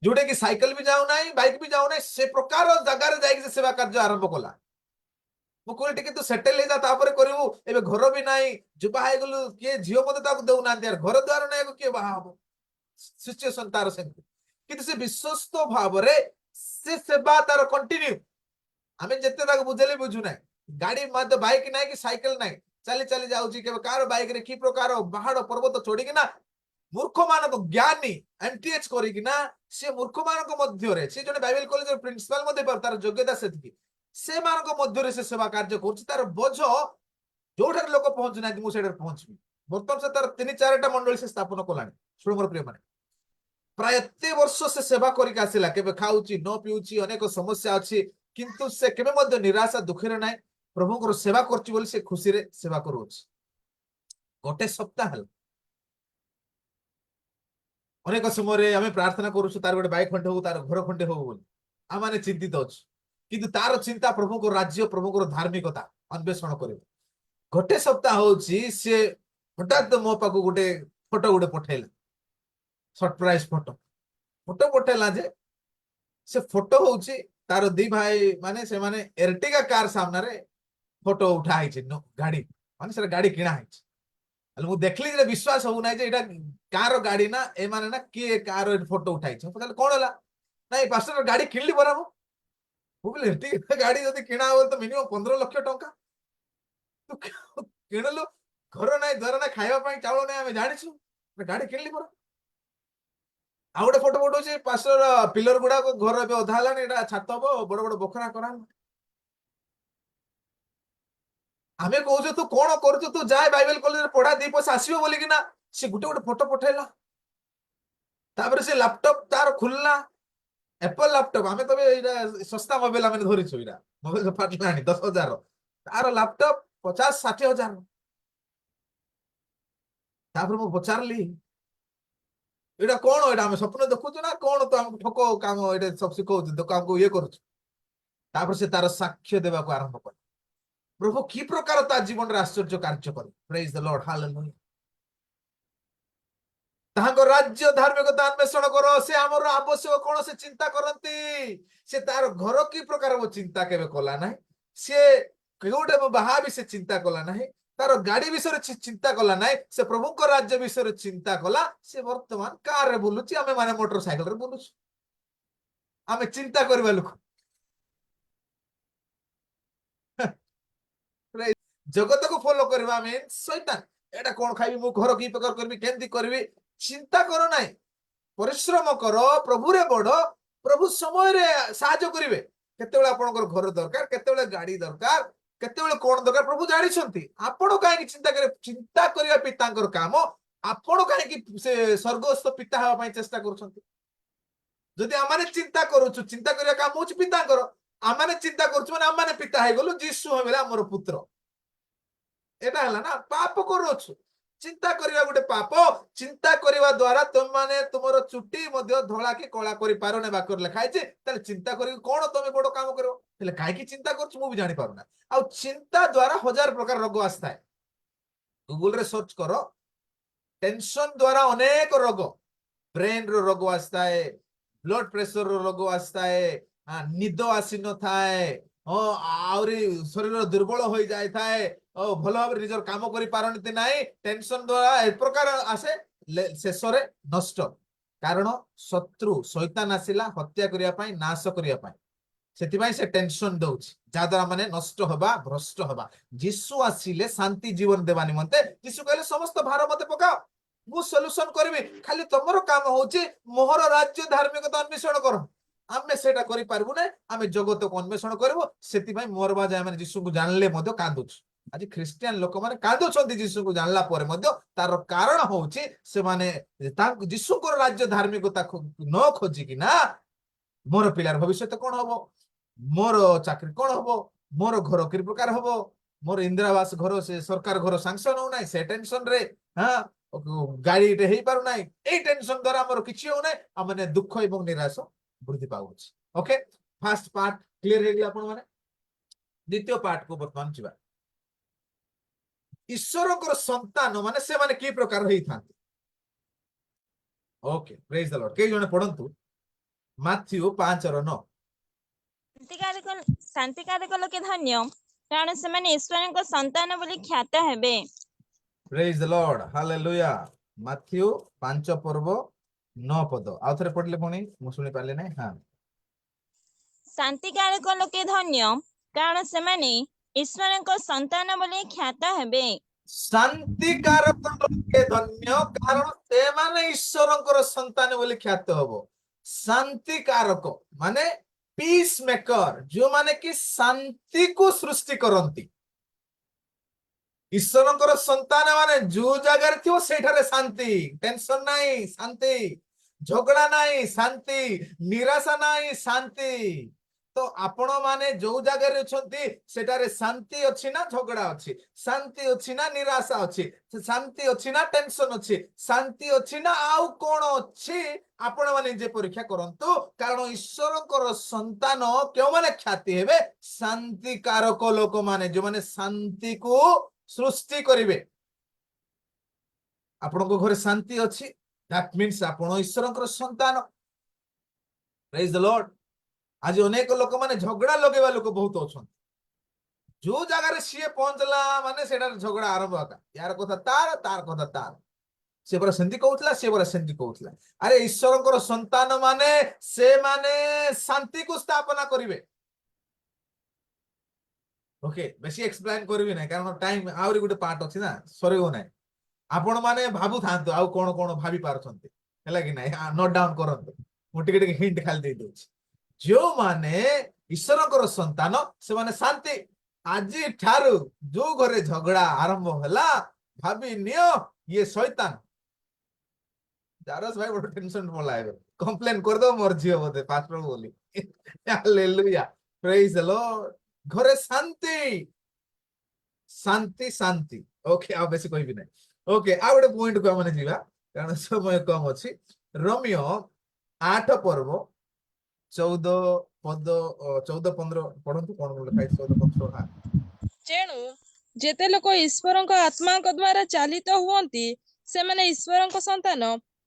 ଯୋଉଟା କି ସାଇକେଲ ବି ଯାଉନାହିଁ, ବାଇକ ବି ଯାଉନାହିଁ, ସେ ପ୍ରକାର ଜାଗାରେ ଯାଇକି ସେ ସେବା କାର୍ଯ୍ୟ ଆରମ୍ଭ କଲା। ମୁଁ କହିଲି ଟିକେ ତୁ ସେଟେଲ ହେଇଯା, ତାପରେ କରିବୁ। ଏବେ ଘର ବି ନାହିଁ, ଯୁବା ହେଇଗଲୁ, କିଏ ଝିଅ ମଧ୍ୟ ତାକୁ ଦେଉନାହାନ୍ତି, ଘର ଦ୍ୱାର ନାହିଁ, କିଏ ବାହା ହବ? ସିଚୁଏସନ ତାର ସେମିତି। କିନ୍ତୁ ସେ ବିଶ୍ୱସ୍ତ ଭାବରେ ସେ ସେବା ତାର କଣ୍ଟିନ୍ୟୁ। ଆମେ ଯେତେ ତାକୁ ବୁଝେଇଲେ ବୁଝୁନାହିଁ। ଗାଡି ମଧ୍ୟ ବାଇକ ନାହିଁ କି ସାଇକେଲ ନାହିଁ, ଚାଲି ଚାଲି ଯାଉଛି। କେବେ କାହାର ବାଇକରେ କି ପ୍ରକାର ପାହାଡ ପର୍ବତ ଚଢିକିନା ମୂର୍ଖ ମାନଙ୍କ ଜ୍ଞାନୀ MTH କରିକିନା ସେ ମୂର୍ଖ ମାନଙ୍କ ମଧ୍ୟରେ, ସେ ଜଣେ ବାଇବେଲ କଲେଜର ପ୍ରିନ୍ସିପାଲ ମଧ୍ୟ, ତାର ଯୋଗ୍ୟତା ସେତିକି, ସେମାନଙ୍କ ମଧ୍ୟରେ ସେ ସେବା କାର୍ଯ୍ୟ କରୁଛି। ତାର ବୋଝ ଯୋଉଠାରେ ଲୋକ ପହଞ୍ଚୁନାହାନ୍ତି ମୁଁ ସେଇଠାରେ ପହଞ୍ଚିବି। ବର୍ତ୍ତମାନ ସେ ତାର 3-4ଟା ମଣ୍ଡଳୀ ସେ ସ୍ଥାପନ କଲାଣି। ଶୁଣ ମୋର ପ୍ରିୟ ମାନେ, ପ୍ରାୟ ଏତେ ବର୍ଷ ସେ ସେବା କରିକି ଆସିଲା। କେବେ ଖାଉଛି ନ ପିଉଛି, ଅନେକ ସମସ୍ୟା ଅଛି, କିନ୍ତୁ ସେ କେବେ ମଧ୍ୟ ନିରାଶା ଦୁଃଖରେ ନାହିଁ। ପ୍ରଭୁଙ୍କର ସେବା କରୁଛି ବୋଲି ସେ ଖୁସିରେ ସେବା କରୁଅଛି। ଗୋଟେ ସପ୍ତାହ ହେଲା, ଅନେକ ସମୟରେ ଆମେ ପ୍ରାର୍ଥନା କରୁଛୁ ତାର ଗୋଟେ ବାଇକ ଖଣ୍ଡେ ହଉ, ତାର ଘର ଖଣ୍ଡେ ହଉ ବୋଲି ଆମେ ଚିନ୍ତିତ ଅଛୁ। କିନ୍ତୁ ତାର ଚିନ୍ତା ପ୍ରଭୁଙ୍କ ରାଜ୍ୟ, ପ୍ରଭୁଙ୍କର ଧାର୍ମିକତା ଅନ୍ୱେଷଣ କରିବ। ଗୋଟେ ସପ୍ତାହ ହଉଛି ସେ ହଠାତ୍ ମୋ ପାଖକୁ ଗୋଟେ ଫଟୋ ଗୋଟେ ପଠେଇଲା, ସରପ୍ରାଇଜ ଫଟୋ ପଠେଇଲା। ଯେ ସେ ଫଟୋ ହଉଛି ତାର ଦି ଭାଇ ମାନେ, ସେମାନେ ଏର୍ଟିଗା କାର ସାମ୍ନାରେ ଫଟୋ ଉଠା ହେଇଛି, ଗାଡି ମାନେ ସେଟା ଗାଡି କିଣା ହେଇଛି। ହେଲେ ମୁଁ ଦେଖିଲି ଯେ ବିଶ୍ୱାସ ହଉନାହିଁ ଯେ ଏଇଟା କାର ଗାଡି ନା, ଏମାନେ ନା କିଏ କାର ଫଟୋ ଉଠାଇଛି। ତାହେଲେ କଣ ହେଲା? ନାଇଁ ପାଷ୍ଟର ଗାଡି କିଣିଲି ପରା। ମୁଁ କହିଲି ଏର୍ଟିଗା ଗାଡି ଯଦି କିଣା ହବ ତ ମିନିମମ୍ 15 ଲକ୍ଷ ଟଙ୍କା। ତୁ କିଣିଲୁ, ଘର ନାହିଁ, ଦ୍ୱାର ନାହିଁ, ଖାଇବା ପାଇଁ ଚାଉଳ ନାହିଁ, ଆମେ ଜାଣିଛୁ, ଗାଡି କିଣିଲି ପରା। ଆଉ ଗୋଟେ ଫଟୋ ପଠଉଛି, ପାଷ୍ଟର ପିଲର ଗୁଡାକ ଘର ଏବେ ଅଧା ହେଲାଣି, ଏଇଟା ଛାତ ହବ, ବଡ ବଡ ବଖରା କରାହବ। ଆମେ କହୁଛୁ ତୁ କଣ କରୁଛୁ, ତୁ ଯାଏ ବାଇବେଲ କଲେଜରେ ପଢା, 2 ପଇସା ଆସିବ ବୋଲିକିନା से गुटे गुटे फोटो पठेला तापर से लैपटॉप तार खुलला एप्पल लैपटॉप आमे तबे एटा सस्ता मोबाइल आमे धरिछु एटा मोबाइल फाटलानी 10,000 तार लैपटॉप 50-60,000 तापर मु पचारली एटा कोन एटा आमे स्वप्न देखुछु ना कोन तो हम ठको काम एटा सब सिखौछु तो काम को ये करूछु तापर से तार साक्ष्य देबा को आरंभ कर प्रभु की प्रकार ता जीवन रे आश्चर्य कार्य कर प्रेज द लॉर्ड हालेलुया ताहाको राज्य धार्मिकता अन्वेषण करो से हमर आवश्यक कोन से चिंता करंती से तार घर की प्रकार वो चिंता केबे कला नाही से केउडे बाहा भी से चिंता कला नाही तार गाड़ी विषय चिंता कला नाही से प्रभु को राज्य विषय चिंता कला से वर्तमान कार रे बुलुची आमे माने मोटरसाइकिल रे बुलुची आमे चिंता करबा लोक जगत को फॉलो करबा में शैतान एटा कोन खाइबी मु घर की प्रकार करबी केंती करबी चिंता करो नाही परिश्रम करो प्रभु रे बड़ प्रभु समय रे साहाय्य करिवे केतेबेला आपनकर घर दरकार केतेबेला गाड़ी दरकार केतेबेला कोन दरकार प्रभु जानि छथि आपण काहे की चिंता करे चिंता करिया पितांकर काम आपण काहे की से स्वर्गस्थ पिता हवा पई चेष्टा करूछथि जदि आमाने चिंता करूछु चिंता करिया काम होछि पितांकर आमाने चिंता करूछु माने आमाने पिता हे गलु जीसु हेबेला हमर पुत्र एटा हला ना पाप करूछु चिंता करिवा गुटे पाप चिंता करिवा द्वारा तुम माने तुमरो चुट्टी मध्य धोला के कला करि पारो ने बाकर लिखाय छै तले चिंता करि कोन तमे बडो काम करो तले काहे की चिंता करछु मु भी जानि पारो ना आ चिंता द्वारा हजार प्रकार रोग आस्ता है गूगल रे सर्च करो टेंशन द्वारा अनेक रोग ब्रेन रो रोग आस्ता है ब्लड प्रेशर रो रोग आस्ता है निद आसी न थाए आउरी शरीर दुर्बल हो जाय थाए भल भाव निजर काम करि पारनति नाही टेंशन द्वारा ए प्रकार आसे शेष रे नष्ट कारण शत्रु शैतान आसिला हत्या करिया पई नाश करिया पई सेति पई से टेंशन दउछि जा द्वारा माने नष्ट होबा भ्रष्ट होबा यीशु आसिले शांति जीवन देबा निमंते यीशु कहले समस्त भार मते पकाओ मु सॉल्यूशन करबी खाली तमरो काम होछि मोहर राज्य धार्मिकता अन्वेषण करो आमे सेटा करि पारबु ने आमे जगत को अन्वेषण करबो सेति पई मोर बा जाय माने यीशु को जानले मध्य कांदुछ आज क्रिश्चियन लोक माने कांदुछंती यीशु को जानला परे मध्य तार कारण होछि से माने यीशु को राज्य धार्मिकता न खोजि कि ना मोर पिलार भविष्य कोन हबो मोर चाकरी कोन हबो मोर घर कि प्रकार हबो मोर इंदिरावास घर से सरकार घर सैंक्शन हो नाही से टेंशन रे हां गाड़ी रे हेई पारु नाही ए टेंशन द्वारा हमर किछि हो नाही हमने दुख एवं निराश वृद्धि पाउछि ओके फर्स्ट पार्ट क्लियर हे गेला आपण माने द्वितीय पार्ट को वर्तमान जिबा ईश्वर को संतान माने से माने की प्रकार रही थांती ओके प्रेज द लॉर्ड के जने पढंतु माथ्यू 5:9 शांतिकारक लोके धन्य कारण से माने ईश्वर को संतान बोली ख्यात हेबे praise the Lord hallelujah Matthew 5:9 पद आ थरे पढले पुनी मु सुनि पाले नै हां शांतिकारक लोके धन्य कारण से माने ईश्वर को संतान बोली ख्यात हेबे शांतिकारक लोके धन्य कारण से माने ईश्वरंकर संतान बोली ख्यात हबो शांतिकारक माने पीस मेकर जो माने कि शांति को सृष्टि करंती ईश्वरंकर संतान माने जो जगह थियो सेठारे शांति टेंशन नाही शांति झगड़ा नाही शांति निराशा नाही शांति तो आपण माने जो जगह रे छंती सेटारे शांति अछि ना झगड़ा अछि शांति अछि ना निराशा अछि शांति अछि ना टेंशन अछि शांति अछि ना आउ कोन अछि आपण माने जे परीक्षा करंतु कारण ईश्वरकर संतान केउ माने ख्याति हेबे शांति कारक लोक माने जो माने शांति को सृष्टि करिवे आपण को घरे शांति अछि दैट मीन्स आपण ईश्वरकर संतान प्रेज द लॉर्ड आज अनेक लोक माने झगड़ा लगेवा लोक बहुत अछन जो जगह रे सीए पहुंचला माने सेटा झगड़ा आरंभ होता यार कथा तार कथा तार से बरा सेंती कहउतला से बरा सेंती कहउतला अरे ईश्वरकर संतान माने से माने शांति को स्थापना करिवे ओके बेसी एक्सप्लेन करबी नै कारण टाइम आउरी गुटे पार्ट अछि ना सरेगो नै आपण माने भाबु थांतो आउ कोन कोन भाबी पारछंती हैला कि नै नोट डाउन करंतो मु टिके टिके हिंट खाली दे दोछि जो माने ईश्वरकर संतान से माने शांति आज ठारू जो घरे झगड़ा आरंभ होला भाबी नियो ये शैतान जारस भाई बड़ टेंशन पला है कंप्लेन कर दो मोर झियो बोते पास्टर बोली हालेलुया प्रेज द लॉर्ड घरे शांति शांति शांति ओके आ बेसी कोई भी नहीं ओके आ गोटे पॉइंट को माने जीवा कारण समय कम अछि रोमियो 8 पर्व 14 पद 14 15 पढନ୍ତୁ कोन लिखा है 14 15 हां ତେଣୁ ଯେତେ ଲୋକ ଈଶ୍ୱରଙ୍କ ଆତ୍ମାଙ୍କ ଦ୍ୱାରା ଚାଲିତ ହୁଅନ୍ତି ସେମାନେ ଈଶ୍ୱରଙ୍କ ସନ୍ତାନ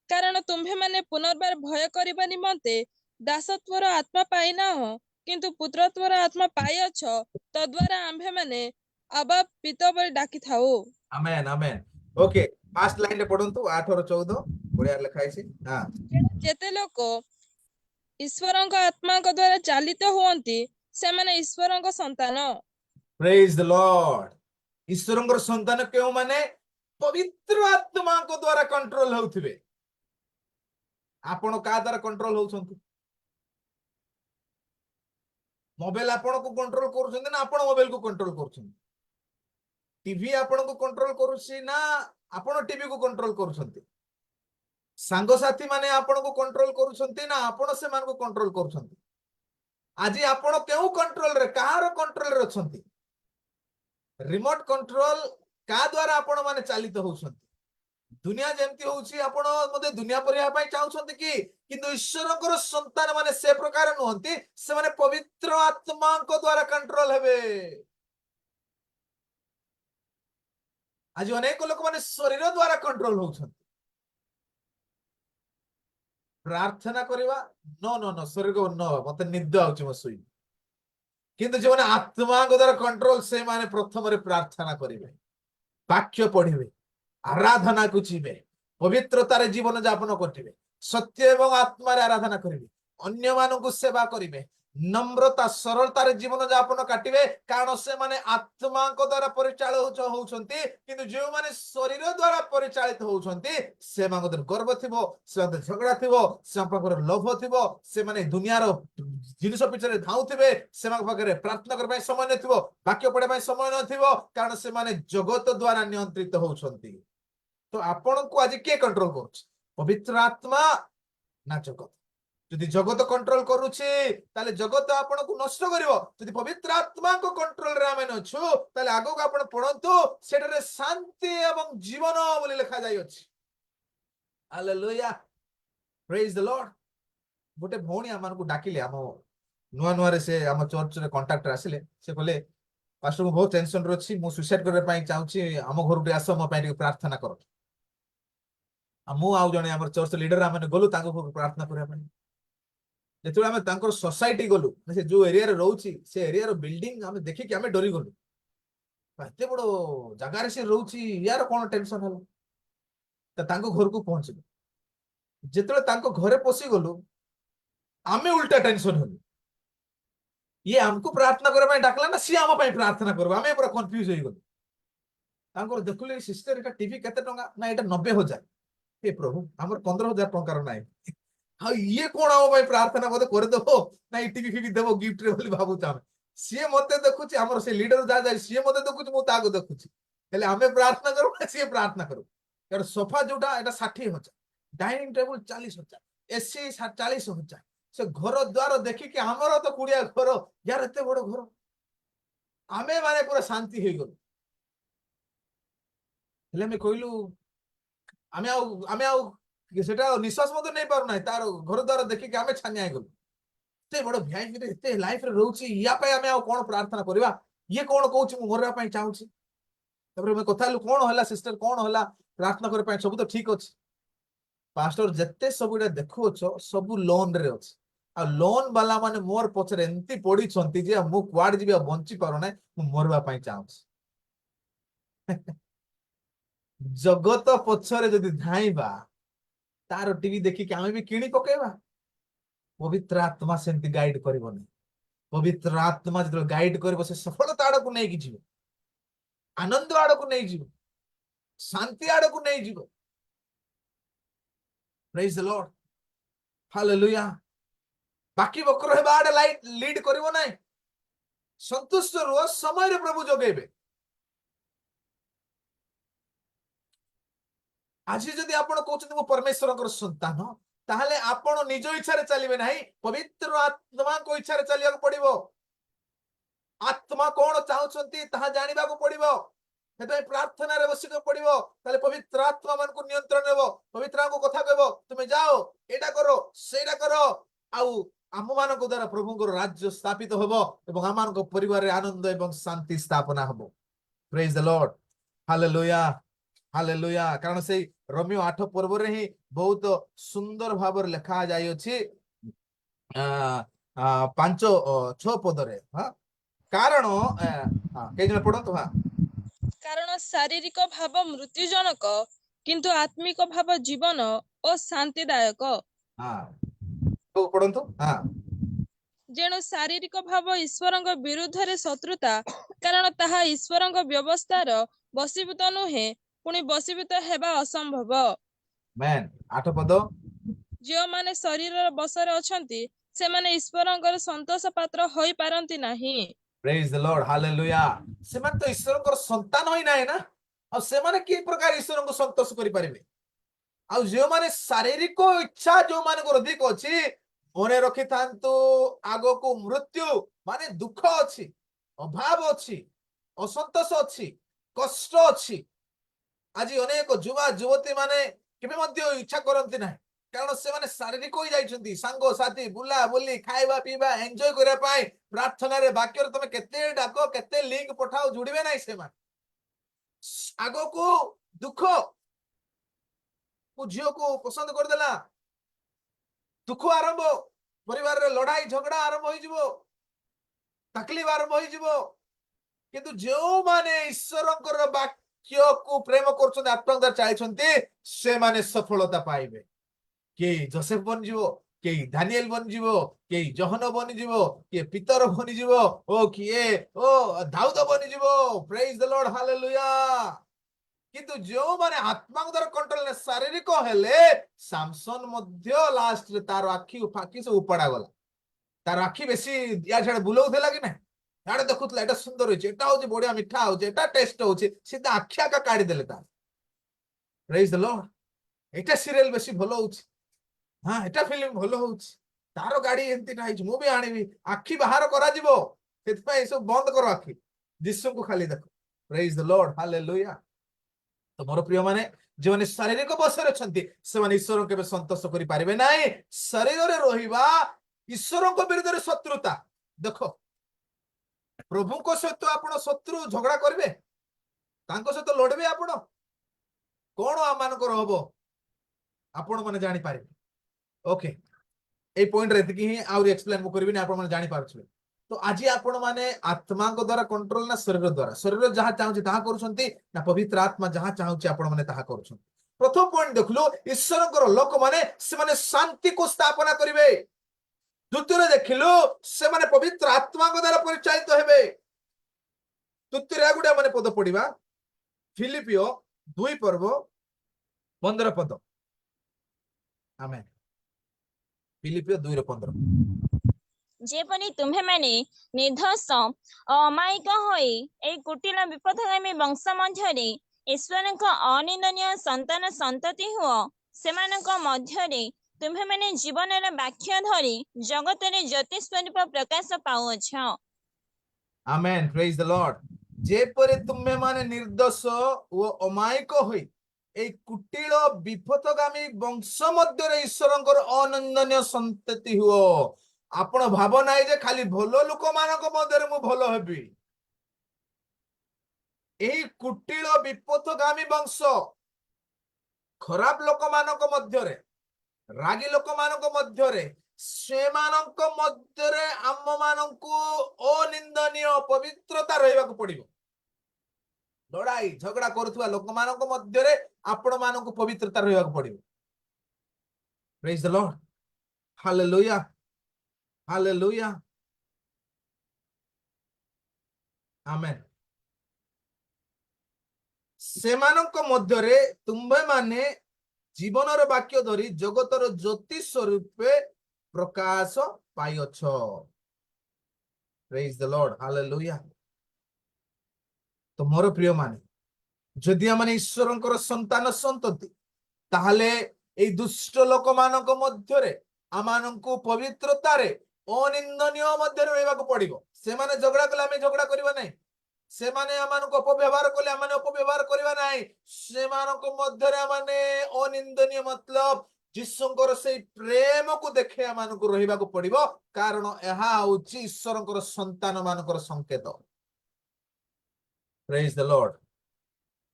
କାରଣ ତୁମ୍ଭେମାନେ ପୁନର୍ବାର ଭୟ କରିବା ନିମନ୍ତେ ଦାସତ୍ୱର ଆତ୍ମା ପାଇନାହ କିନ୍ତୁ ପୁତ୍ରତ୍ୱର ଆତ୍ମା ପାଇଅଛ ତଦ୍ୱାରା ଆମ୍ଭେମାନେ ଆବା ପିତା ବୋଲି ଡାକିଥାଉ। आमेन आमेन ओके फास्ट लाइन रे पढନ୍ତୁ 8 और 14 बढ़िया लिखा है हां ଯେତେ ଲୋକ ଈଶ୍ୱରଙ୍କ ଆତ୍ମାଙ୍କ ଦ୍ୱାରା ଚାଲିତ ହୁଅନ୍ତି ସେମାନେ ଈଶ୍ୱରଙ୍କ ସନ୍ତାନ। प्रेज द लॉर्ड ईश्वरଙ୍କର ସନ୍ତାନ କେଉ ମାନେ ପବିତ୍ର ଆତ୍ମାଙ୍କ ଦ୍ୱାରା कंट्रोल ହେଉଥିବେ ଆପଣ କା ଦ୍ୱାରା कंट्रोल ହେଉଛନ୍ତି मोबाइल ଆପଣଙ୍କୁ कंट्रोल କରୁଛନ୍ତି ନା ଆପଣ ମୋବାଇଲ କୁ कंट्रोल କରୁଛନ୍ତି टीवी ଆପଣଙ୍କୁ कंट्रोल କରୁଛି ନା ଆପଣ टीवी को कंट्रोल କରୁଛନ୍ତି सांग साथी माने आपनको कंट्रोल करूछंती ना आपण से मान को कंट्रोल करूछंती आज आपण केउ कंट्रोल रे कहार कंट्रोल रे अछंती रिमोट कंट्रोल का द्वारा आपण माने चालित होउछंती दुनिया जेमती होउची आपण मते दुनिया परिया पई चाहुछंती कि किंतु ईश्वरकर संतान माने से प्रकार नहंती से माने पवित्र आत्मा को द्वारा कंट्रोल हेबे आज अनेक लोक माने शरीर द्वारा कंट्रोल होउछंती प्रार्थना करवा नो नो नो शरीर को नो मते निद आउची म सोई किंतु जो माने आत्मा को द्वारा कंट्रोल से माने प्रथम रे प्रार्थना करिवे वाक्य पढ़िवे आराधना को जीवे पवित्रतार जीवन यापन करिवे सत्य एवं आत्मा रे आराधना करिवे अन्य मानन को सेवा करिवे नम्रता सरलतार जीवन यापन काटिवे कारण से माने आत्मा को द्वारा परिचालित होउछंती किंतु जो माने शरीर द्वारा परिचालित होउछंती से मानकर गर्व थिबो से मानकर झगड़ा थिबो से मानकर लोभ थिबो से माने दुनिया रो जिनिस पिछरे धाउथिबे से मानक पाखरे प्रार्थना करबा समय नथिबो वाक्य पढबा समय नथिबो कारण से माने जगत द्वारा नियंत्रित होउछंती तो आपण को आज के कंट्रोल करूछ पवित्र आत्मा ना जगत यदि जगत कंट्रोल करूछे ताले जगत आपण को नष्ट करिवो यदि पवित्र आत्मा को कंट्रोल रे आमे नछु ताले आगो को आपण पढंतु सेटरे शांति एवं जीवन बोली लिखा जाय अछि हालेलुया प्रेज द लॉर्ड गोटे भौणी आमान को डाकिले हम नुआ नुआ रे से हम चर्च रे कांटेक्ट आसिले से कहले पास्टर को बहुत टेंशन रो छी मु सुसाइड करे पई चाहूची हम घर उठे आसो म पई प्रार्थना करो मु आउ जने हमर चर्च लीडर आमे गलु तांको को प्रार्थना करे पई जेतु आमे तांकर सोसाइटी गलु से जो एरिया रे रहउची से एरिया रो बिल्डिंग आमे देखि कि आमे डरी गलु एते बडो जगह रे से रहउची यार कोन टेंशन हलो त तांको घर को पहुंचलो जेतले तांको घरे पसी गलु आमे उल्टा टेंशन हलो ये हमको प्रार्थना करे पई डाकला ना सी हम पई प्रार्थना करबा आमे पूरा कंफ्यूज होई गलु तांकर देखले सिस्टर एटा टीवी केते टंगा ना एटा 90,000 हे प्रभु हमर 15,000 टंकार नाइ हा ये कोन हम पई प्रार्थना मते करे देबो ना ई टीवी फीवी देबो गिफ्ट रे बोली भाबु तामे सी मते देखुची हमर से लीडर जा जा सी मते देखुची मु ताको देखुची हेले हमें प्रार्थना करू ना सी प्रार्थना करू यार सोफा जोटा एटा 60,000 डाइनिंग टेबल 40,000 एसी 40,000 से घर द्वार देखि कि हमर तो कुड़िया घर यार एते बड़ घर आमे माने पूरा शांति होई गलो हेले मैं कहलु आमे आउ सेटा निश्वास मते नै पारु नै तार घर द्वार देखि कि आमे छानिया गलो एते बड़ वीआईपी रे एते लाइफ रे रहउची या पे आमे आउ कोन प्रार्थना करबा ये कोन कहउची मु मरवा पई चाहूची तबरे मैं कथा लु कोन होला सिस्टर कोन होला प्रार्थना करे पई सब तो ठीक अछि पास्टर जत्ते सबुडा देखुछो सब लोन रे अछि आ लोन वाला माने मोर पछरे एंती पड़ी छंती जे मु क्वाड जीबे बंची पारो नै मु मरवा पई चाहूची जगत पछरे जदि धाइबा तार टीवी देखि कि आमे भी किणी पकेबा पवित्र आत्मा सेंती गाइड करिवो नै पवित्र आत्मा जदि गाइड करिवो से सफलता आड़ को नै कि जीवो आनंद आड़ को नै जीवो शांति आड़ को नै जीवो प्रेज द लॉर्ड हालेलुया बाकी बकर हेबा आड़ लाइट लीड करिवो नै संतुष्ट रहो समय रे प्रभु जोगेबे ଆଜି ଯଦି ଆପଣ କହୁଛନ୍ତି ମୁଁ ପରମେଶ୍ୱରଙ୍କର ସନ୍ତାନ, ତାହେଲେ ଆପଣ ନିଜ ଇଚ୍ଛାରେ ଚାଲିବେ ନାହିଁ, ପବିତ୍ର ଆତ୍ମାଙ୍କ ଇଚ୍ଛାରେ ଚାଲିବାକୁ ପଡିବ। ଆତ୍ମା କଣ ଚାହୁଁଛନ୍ତି ତାହା ଜାଣିବାକୁ ପଡିବ। ସେଥିପାଇଁ ପ୍ରାର୍ଥନାରେ ବସିବାକୁ ପଡିବ। ତାହେଲେ ପବିତ୍ର ଆତ୍ମା ମାନଙ୍କୁ ନିୟନ୍ତ୍ରଣ ନେବ, ପବିତ୍ର ଆତ୍ମାଙ୍କୁ କଥା କହିବ, ତୁମେ ଯାଅ ଏଇଟା କର ସେଇଟା କର, ଆଉ ଆମ ମାନଙ୍କ ଦ୍ୱାରା ପ୍ରଭୁଙ୍କର ରାଜ୍ୟ ସ୍ଥାପିତ ହବ ଏବଂ ଆମମାନଙ୍କ ପରିବାରରେ ଆନନ୍ଦ ଏବଂ ଶାନ୍ତି ସ୍ଥାପନା ହବ। ପ୍ରେଜ୍ ଦ ଲର୍ଡ, ହାଲେଲୁୟା, ହାଲେଲୁୟା। କାରଣ ସେଇ ରୋମିଓ 8 ପର୍ବରେ ହିଁ ବହୁତ ସୁନ୍ଦର ଭାବରେ ଲେଖା ଯାଇଅଛି 5-6 ପଦରେ। କାରଣ କେଇ ଜଣ ପଢନ୍ତୁ। କାରଣ ଶାରୀରିକ ଭାବ ମୃତ୍ୟୁଜନକ, କିନ୍ତୁ ଆତ୍ମିକ ଭାବ ଜୀବନ ଓ ଶାନ୍ତିଦାୟକ। ପଢନ୍ତୁ। ଯେଣୁ ଶାରୀରିକ ଭାବ ଈଶ୍ୱରଙ୍କ ବିରୁଦ୍ଧରେ ଶତ୍ରୁତା, କାରଣ ତାହା ଈଶ୍ୱରଙ୍କ ବ୍ୟବସ୍ଥାର ବଶୀଭୂତ ନୁହେଁ, ପୁଣି ବଶୀଭୂତ ହେବା ଅସମ୍ଭବ। 8 ପଦ। ଯେଉଁମାନେ ଶରୀରର ବଶରେ ଅଛନ୍ତି, ସେମାନେ ଈଶ୍ୱରଙ୍କର ସନ୍ତୋଷ ପାତ୍ର ହୋଇପାରନ୍ତି ନାହିଁ। ପ୍ରେଜ୍ ଦ ଲର୍ଡ, ହାଲେଲୁୟା। ସେମାନେ ତ ଈଶ୍ୱରଙ୍କର ସନ୍ତାନ ହୋଇନାହିଁ ନା, ଆଉ ସେମାନେ କି ପ୍ରକାର ଈଶ୍ୱରଙ୍କୁ ସନ୍ତୋଷ କରିପାରିବେ? ଆଉ ଯେଉଁମାନେ ଶାରୀରିକ ଇଚ୍ଛା ଯେଉଁମାନଙ୍କର ଅଧିକ ଅଛି, ମନେ ରଖିଥାନ୍ତୁ ଆଗକୁ ମୃତ୍ୟୁ ମାନେ ଦୁଃଖ ଅଛି, ଅଭାବ ଅଛି, ଅସନ୍ତୋଷ ଅଛି, କଷ୍ଟ ଅଛି। ଆଜି ଅନେକ ଯୁବା ଯୁବତୀ ମାନେ କେବେ ମଧ୍ୟ ଇଚ୍ଛା କରନ୍ତି ନାହିଁ, କାରଣ ସେମାନେ ଶାରୀରିକ ହୋଇଯାଇଛନ୍ତି। ସାଙ୍ଗସାଥି ବୁଲା ବୁଲି ଖାଇବା ପିଇବା ଏନ୍ଜୟ କରିବା ପାଇଁ ପ୍ରାର୍ଥନାରେ ବାକ୍ୟରେ ତମେ କେତେ ଡାକ କେତେ ଲିଙ୍କ ପଠାଅ, ଯୋଡ଼ିବେ ନାହିଁ ସେମାନେ। ଆଗକୁ ଦୁଃଖ, ଝିଅକୁ ପସନ୍ଦ କରିଦେଲା, ଦୁଃଖ ଆରମ୍ଭ, ପରିବାରରେ ଲଢାଇ ଝଗଡା ଆରମ୍ଭ ହୋଇଯିବ, ତକଲିଫ ଆରମ୍ଭ ହୋଇଯିବ। କିନ୍ତୁ ଯେଉଁମାନେ ଈଶ୍ୱରଙ୍କର ବାକ୍ୟକୁ ପ୍ରେମ କରୁଛନ୍ତି, ଆତ୍ମା ଦ୍ୱାରା ଚାହିଁଛନ୍ତି, ସେମାନେ ସଫଳତା ପାଇବେ। କେହି ଯୋସେଫ ବନିଯିବ, କେହି ଦାନିଏଲ ବନିଯିବ, କେହି ଜହନ ବନିଯିବ, କିଏ ପିତର ବନିଯିବ, କିଏ ଦାଉଦ ବନିଯିବ। ପ୍ରେଜ୍ ଦ ଲର୍ଡ, ହାଲେଲୁୟା। କିନ୍ତୁ ଯେଉଁମାନେ ଆତ୍ମାଙ୍କ ଦ୍ୱାରା କଣ୍ଟ୍ରୋଲ, ଶାରୀରିକ ହେଲେ, ସାମସନ ମଧ୍ୟ ଲାଷ୍ଟରେ ତାର ଆଖି ଫାକି ସବୁ ଉପାଡା ଗଲା। ତାର ଆଖି ବେଶୀ ଇଆଡେ ସିଆଡେ ବୁଲଉଥିଲା କି ନାହିଁ, ଇଆଡେ ଦେଖୁଥିଲା ଏଟା ସୁନ୍ଦର ହେଇଛି, ଏଟା ହଉଛି ବଢିଆ ମିଠା ହଉଛି, ଏଟା ଟେଷ୍ଟ ହଉଛି, ସିଧା ଆଖି ଆକା କାଢିଦେଲେ ତାର। ପ୍ରେଜ୍ ଦ ଲର୍ଡ। ଏଟା ସିରିଏଲ ବେଶୀ ଭଲ ହଉଛି, ଏଟା ଫିଲ୍ମ ଭଲ ହଉଛି, ତାର ଗାଡି ଏମିତିଟା ହେଇଛି, ମୁଁ ବି ଆଣିବି। ଆଖି ବାହାର କରାଯିବ, ସେଥିପାଇଁ ଏସବୁ ବନ୍ଦ କର ଆଖି, ଯୀଶୁଙ୍କୁ ଖାଲି ଦେଖ। ପ୍ରେଜ୍ ଦ ଲର୍ଡ, ହାଲେଲୁୟା। ତ ମୋର ପ୍ରିୟ ମାନେ, ଯେଉଁମାନେ ଶାରୀରିକ ବଶରେ ଅଛନ୍ତି, ସେମାନେ ଈଶ୍ୱରଙ୍କୁ କେବେ ସନ୍ତୋଷ କରିପାରିବେ ନାହିଁ। ଶରୀରରେ ରହିବା ଈଶ୍ୱରଙ୍କ ବିରୁଦ୍ଧରେ ଶତ୍ରୁତା। ଦେଖ, ପ୍ରଭୁଙ୍କ ସହିତ ଆପଣ ଶତ୍ରୁ ଝଗଡା କରିବେ, ତାଙ୍କ ସହିତ ଲଢିବେ, ଆପଣ କଣ ଆମମାନଙ୍କର ହବ ଆପଣ ମାନେ ଜାଣିପାରିବେ। ଓକେ, এই পয়েন্টରେ ଏତିକି ହିଁ, ଆହୁରି ଏକ୍ସପ୍ଲେନ ମୁଁ କରିବିନି, ଆପଣ ମାନେ ଜାଣିପାରୁଥିବେ। ତ ଆଜି ଆପଣ ମାନେ ଆତ୍ମାଙ୍କ ଦ୍ୱାରା କଣ୍ଟ୍ରୋଲ ନା ଶରୀର ଦ୍ୱାରା? ଶରୀର ଯାହା ଚାହୁଁଛି ତାହା କରୁଛନ୍ତି, ନା ପବିତ୍ର ଆତ୍ମା ଯାହା ଚାହୁଁଛି ଆପଣ ମାନେ ତାହା କରୁଛନ୍ତି? ପ୍ରଥମ ପଏଣ୍ଟ ଦେଖିଲୁ, ଈଶ୍ୱରଙ୍କର ଲୋକମାନେ ସେମାନେ ଶାନ୍ତିକୁ ସ୍ଥାପନା କରିବେ। ଦ୍ୱିତୀୟରେ ଦେଖିଲୁ, ସେମାନେ ପବିତ୍ର ଆତ୍ମାଙ୍କ ଦ୍ୱାରା ପରିଚାଳିତ ହେବେ। ତୃତୀୟରେ ଆଉ ଗୋଟେ ମାନେ ପଦ ପଢିବା, ଫିଲିପିଓ 2:15 ପଦ। ଆମେନ୍। ଫିଲିପିଓ 2:15। ଯେପରି ତୁମ୍ଭେମାନେ ନିର୍ଦ୍ଦୋଷ ଓ ଅମାୟିକ ହୋଇ ଏହି କୁଟିଳ ବିପଥଗାମୀ ବଂଶ ମଧ୍ୟରେ ଈଶ୍ୱରଙ୍କ ଅନିନ୍ଦନୀୟ ସନ୍ତାନ ସନ୍ତତି ହୁଅ, ସେମାନଙ୍କ ମଧ୍ୟରେ ତୁମ୍ଭେମାନେ ଜୀବନର ବାକ୍ୟ ଧରି ଜଗତରେ ଜ୍ୟୋତି ସ୍ୱରୂପ ପ୍ରକାଶ ପାଉଅଛ। ଆମେନ୍, ପ୍ରେଜ୍ ଦ ଲର୍ଡ। ଯେପରି ତୁମେମାନେ ନିର୍ଦ୍ଦୋଷ ଓ ଅମାୟିକ ହୋଇ এই কুটিଳ ବିପଥଗାମୀ ବଂଶ ମଧ୍ୟରେ ଈଶ୍ୱରଙ୍କର ଅନନ୍ଦନୀୟ ସନ୍ତତି ହୁଅ। ଆପଣ ଭାବ ନାହିଁ ଯେ ଖାଲି ଭଲ ଲୋକମାନଙ୍କ ମଧ୍ୟରେ ମୁଁ ଭଲ ହେବି। ଏହି କୁଟିଳ ବିପଥଗାମୀ ବଂଶ, ଖରାପ ଲୋକମାନଙ୍କ ମଧ୍ୟରେ, ରାଗୀ ଲୋକମାନଙ୍କ ମଧ୍ୟରେ, ସେମାନଙ୍କ ମଧ୍ୟରେ ଆମମାନଙ୍କୁ ଅନିନ୍ଦନୀୟ ପବିତ୍ରତା ରହିବାକୁ ପଡିବ। ଲଢାଇ ଝଗଡା କରୁଥିବା ଲୋକମାନଙ୍କ ମଧ୍ୟରେ ଆପଣ ମାନଙ୍କୁ ପବିତ୍ରତା ରହିବାକୁ ପଡିବ। ପ୍ରେଜ୍ ଦ ଲର୍ଡ, ହାଲେଲୁୟା, ହାଲେଲୁୟା, ଆମେନ୍। ସେମାନଙ୍କ ମଧ୍ୟରେ ତୁମ୍ଭେମାନେ ଜୀବନର ବାକ୍ୟ ଧରି ଜଗତର ଜ୍ୟୋତି ସ୍ୱରୂପେ ପ୍ରକାଶ ପାଇଅଛ। ପ୍ରେଜ୍ ଦ ଲର୍ଡ, ହାଲେଲୁୟା। ତ ମୋର ପ୍ରିୟ ମାନେ, ଯଦି ଆମେ ଈଶ୍ୱରଙ୍କର ସନ୍ତାନ ସନ୍ତତି, ତାହେଲେ এই ଦୁଷ୍ଟ ଲୋକମାନଙ୍କ ମଧ୍ୟରେ ଆମମାନଙ୍କୁ ପବିତ୍ରତାରେ ଅନିନ୍ଦନୀୟ ମଧ୍ୟରେ ରହିବାକୁ ପଡିବ। ସେମାନେ ଝଗଡା କଲେ ଆମେ ଝଗଡା କରିବା ନାହିଁ, ସେମାନେ ଆମମାନଙ୍କୁ ଅପବ୍ୟବହାର କଲେ ଆମେ ଅପବ୍ୟବହାର କରିବା ନାହିଁ। ସେମାନଙ୍କ ମଧ୍ୟରେ ଆମେ ଅନିନ୍ଦନୀୟ ମତଲବ ଯୀଶୁଙ୍କର ସେଇ ପ୍ରେମକୁ ଦେଖେ ଆମମାନଙ୍କୁ ରହିବାକୁ ପଡିବ, କାରଣ ଏହା ହଉଛି ଈଶ୍ୱରଙ୍କର ସନ୍ତାନ ମାନଙ୍କର ସଂକେତ। ପ୍ରେଜ୍ ଦ ଲର୍ଡ,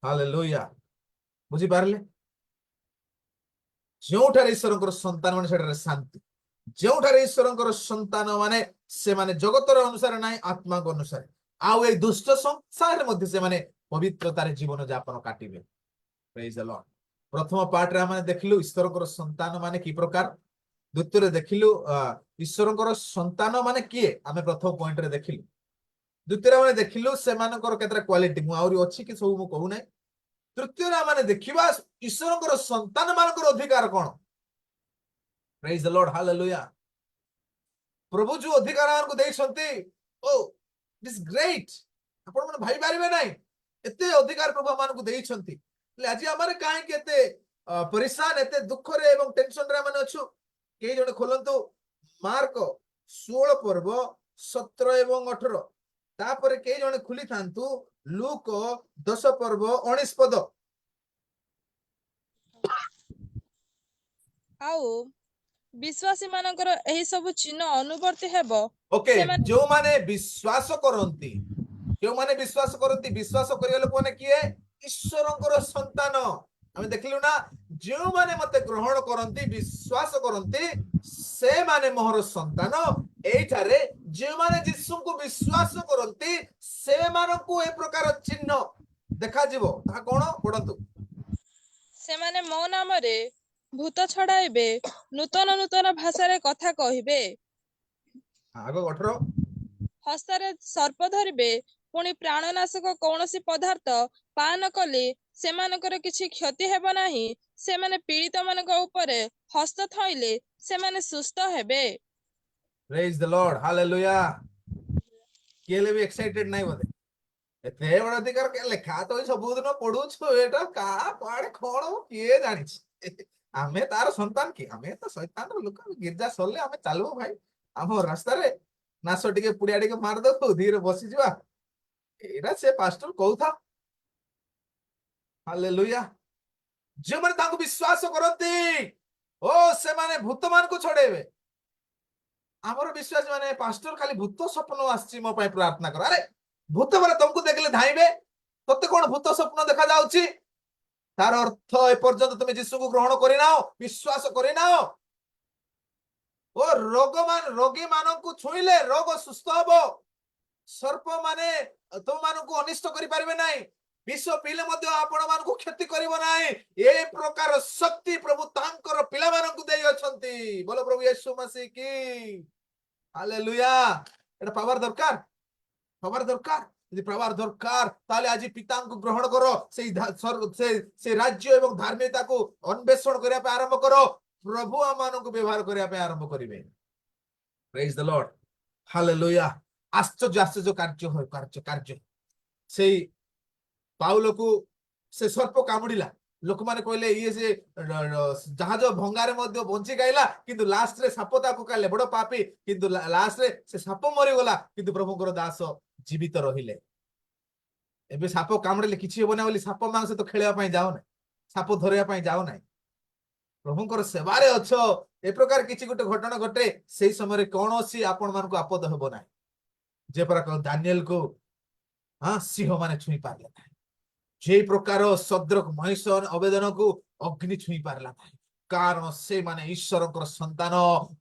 ହାଲେଲୁୟା। ବୁଝିପାରିଲେ? ଯେଉଁଠାରେ ଈଶ୍ୱରଙ୍କର ସନ୍ତାନ ମାନେ ସେଠାରେ ଶାନ୍ତି, ଯେଉଁଠାରେ ଈଶ୍ୱରଙ୍କର ସନ୍ତାନ ମାନେ ସେମାନେ ଜଗତର ଅନୁସାରେ ନାହିଁ, ଆତ୍ମାଙ୍କ ଅନୁସାରେ, ଆଉ ଏଇ ଦୁଷ୍ଟ ସଂସାରରେ ମଧ୍ୟ ସେମାନେ ପବିତ୍ରତାରେ ଜୀବନ ଯାପନ କାଟିବେ। ପ୍ରେଜ୍ ଦ ଲର୍ଡ। ପ୍ରଥମ ପାର୍ଟରେ ଆମେ ଦେଖିଲୁ ଈଶ୍ୱରଙ୍କର ସନ୍ତାନ ମାନେ କି ପ୍ରକାର, ଦ୍ୱିତୀୟରେ ଦେଖିଲୁ ଈଶ୍ୱରଙ୍କର ସନ୍ତାନ ମାନେ କିଏ, ଆମେ ପ୍ରଥମ ପଏଣ୍ଟରେ ଦେଖିଲୁ। ଦ୍ୱିତୀୟରେ ଆମେ ଦେଖିଲୁ ସେମାନଙ୍କର କେତେଟା କ୍ୱାଲିଟି, ମୁଁ ଆହୁରି ଅଛି କି ସବୁ ମୁଁ କହୁନାହିଁ। ତୃତୀୟରେ ଆମେ ଦେଖିବା ଈଶ୍ୱରଙ୍କର ସନ୍ତାନ ମାନଙ୍କର ଅଧିକାର କଣ। ପ୍ରେଜ୍ ଦ ଲର୍ଡ, ହାଲେଲୁୟା। ପ୍ରଭୁ ଯୋଉ ଅଧିକାର ଆମକୁ ଦେଇଛନ୍ତି, ଓ ଇଟ୍ସ ଗ୍ରେଟ୍, ଆପଣ ମାନେ ଭାବି ପାରିବେ ନାହିଁ ଏତେ ଅଧିକାର ପ୍ରଭୁ ଆମକୁ ଦେଇଛନ୍ତି। ହେଲେ ଆଜି ଆମେ କାହିଁକି ଏତେ ପରିଶାନ, ଏତେ ଦୁଃଖରେ ଏବଂ ଟେନସନରେ ଆମେ ଅଛୁ। କେହି ଜଣେ ଖୋଲନ୍ତୁ ମାର୍କ 16 ପର୍ବ 17 ଏବଂ 18, ତାପରେ କେହି ଜଣେ ଖୋଲିଥାନ୍ତୁ ଲୁକ 10 ପର୍ବ 19 ପଦ। ଆଉ ବିଶ୍ୱାସୀ ମାନଙ୍କର ଏହି ସବୁ ଚିହ୍ନ ଅନୁବର୍ତ୍ତୀ ହେବ। ଓକେ, ସେମାନେ ଯେଉଁମାନେ ବିଶ୍ୱାସ କରନ୍ତି, ଯେଉଁମାନେ ବିଶ୍ୱାସ କରନ୍ତି, ବିଶ୍ୱାସ କରିବା ଲୋକମାନେ କିଏ? ଈଶ୍ୱରଙ୍କର ସନ୍ତାନ। ଆମେ ଦେଖିଲୁ ନା, ଯେଉଁମାନେ ମତେ ଗ୍ରହଣ କରନ୍ତି, ବିଶ୍ୱାସ କରନ୍ତି, ସେମାନେ ମୋର ସନ୍ତାନ। ଏଇଠାରେ ଯେଉଁମାନେ ଯୀଶୁଙ୍କୁ ବିଶ୍ୱାସ କରନ୍ତି ସେମାନଙ୍କୁ ଏ ପ୍ରକାର ଚିହ୍ନ ଦେଖାଯିବ। ତାହା କଣ ପଢନ୍ତୁ। ସେମାନେ ମୋ ନାମରେ ଭୂତ ଛଡାଇବେ, ନୂତନ ନୂତନ ଭାଷାରେ କଥା କହିବେ, ଆଗ 18। ହସ୍ତରେ ସର୍ପ ଧରିବେ, ପୁଣି ପ୍ରାଣନାଶକ କୌଣସି ପଦାର୍ଥ ପାନ କଲେ ସେମାନଙ୍କର କିଛି କ୍ଷତି ହେବ ନାହିଁ। ସେମାନେ ପୀଡ଼ିତ ମାନଙ୍କ ଉପରେ ହସ୍ତ ଥୋଇଲେ ସେମାନେ ସୁସ୍ଥ ହେବେ। ପ୍ରେଜ୍ ଦ ଲର୍ଡ, ହାଲେଲୁୟା। କିଏ ହେଲେ ବି ଏକ୍ସାଇଟେଡ ନାହିଁ ବୋଧେ? ଏତେ ବଡ ଅଧିକାର ଲେଖା ତ ସବୁଦିନ ପଢୁଛୁ, ଏଟା କାହା କୁଆଡେ କଣ କିଏ ଜାଣିଛି। ଆମେ ତାର ସନ୍ତାନ କି? ଆମେ ତ ଶୈତାନର ଲୋକ। ଗିର୍ଜା ସରିଲେ ଆମେ ଚାଲିବୁ ଭାଇ ଆମ ରାସ୍ତାରେ, ନାଶ ଟିକେ ପୁଡିଆ ଟିକେ ମାରିଦବୁ, ଧୀରେ ବସିଯିବା, ଏଇଟା ସେ ପାଷ୍ଟର କହୁଥା। ହାଲେଲୁୟା। ଯେଉଁମାନେ ତାଙ୍କୁ ବିଶ୍ୱାସ କରନ୍ତି, ଓ ସେମାନେ ଭୂତ ମାନଙ୍କୁ ଛଡେଇବେ। ଆମର ବିଶ୍ୱାସ ମାନେ ପାଷ୍ଟର ଖାଲି ଭୂତ ସ୍ୱପ୍ନ ଆସିଛି ମୋ ପାଇଁ ପ୍ରାର୍ଥନା କର। ଆରେ ଭୂତ ମାନେ ତମକୁ ଦେଖିଲେ ଧାଇଁବେ, ତତେ କଣ ଭୂତ ସ୍ୱପ୍ନ ଦେଖା ଯାଉଛି? ତାର ଅର୍ଥ ଏପର୍ଯ୍ୟନ୍ତ ତୁମେ ଯୀଶୁକୁ ଗ୍ରହଣ କରିନାଅ, ବିଶ୍ୱାସ କରିନାଅ। ଓ ରୋଗୀ ମାନଙ୍କୁ ଛୁଇଁଲେ ରୋଗ ସୁସ୍ଥ ହବ। ସର୍ପ ମାନେ ତୁମମାନଙ୍କୁ ଅନିଷ୍ଟ କରିପାରିବେ ନାହିଁ, ବିଷ ପିଇଲେ ମଧ୍ୟ ଆପଣ ମାନଙ୍କୁ କ୍ଷତି କରିବ ନାହିଁ। ଏ ପ୍ରକାର ଶକ୍ତି ପ୍ରଭୁ ତାଙ୍କର ପିଲାମାନଙ୍କୁ ଦେଇ ଅଛନ୍ତି। ବୋଲ ପ୍ରଭୁ ୟୀଶୁ ମसीह କି ହାଲେଲୁୟା। ଏଟା ପାୱାର ଦରକାର, ପାୱାର ଦରକାର। ଯଦି ପାୱାର ଦରକାର ତାହେଲେ ଆଜି ପିତାଙ୍କୁ ଗ୍ରହଣ କର, ସେ ରାଜ୍ୟ ଏବଂ ଧାର୍ମିକତାକୁ ଅନ୍ୱେଷଣ କରିବା ପାଇଁ ଆରମ୍ଭ କର। ପ୍ରଭୁ ଆମମାନଙ୍କୁ ବ୍ୟବହାର କରିବା ପାଇଁ ଆରମ୍ଭ କରିବେ। ପ୍ରେଜ୍ ଦ ଲର୍ଡ, ହାଲେଲୁୟା। ଆଶ୍ଚର୍ଯ୍ୟ ଆଶ୍ଚର୍ଯ୍ୟ କାର୍ଯ୍ୟ। ସେଇ ପାଉଲକୁ ସେ ସର୍ପ କାମୁଡିଲା, ଲୋକମାନେ କହିଲେ ଇଏ ସେ ଜାହାଜ ଭଙ୍ଗାରେ ମଧ୍ୟ ବଞ୍ଚି ଗାଇଲା, କିନ୍ତୁ ଲାଷ୍ଟରେ ସାପ ତାକୁ କାଲେ, ବଡ ପାପୀ, କିନ୍ତୁ ଲାଷ୍ଟରେ ସେ ସାପ ମରିଗଲା, କିନ୍ତୁ ପ୍ରଭୁଙ୍କର ଦାସ ଜୀବିତ ରହିଲେ। ଏବେ ସାପ କାମୁଡିଲେ କିଛି ହବ ନା ବୋଲି ସାପ ମାନଙ୍କ ସହିତ ଖେଳିବା ପାଇଁ ଯାଉନାହିଁ, ସାପ ଧରିବା ପାଇଁ ଯାଉନାହିଁ। ପ୍ରଭୁଙ୍କର ସେବାରେ ଅଛ, ଏ ପ୍ରକାର କିଛି ଗୋଟେ ଘଟଣା ଘଟେ, ସେଇ ସମୟରେ କୌଣସି ଆପଣ ମାନଙ୍କୁ ଆପଦ ହେବ ନାହିଁ। ଯେ ପ୍ରକାର ଦାନିଏଲକୁ ସିଂହ ମାନେ ଛୁଇଁ ପାରିଲେ ନାହିଁ, যে ପ୍ରକାର ଶଦ୍ରକ ମହିଷ ଅବେଦନକୁ ଅଗ୍ନି ଛୁଇଁ ପାରିଲା ନାହିଁ, କାରଣ ସେମାନେ ଈଶ୍ୱରଙ୍କର ସନ୍ତାନ।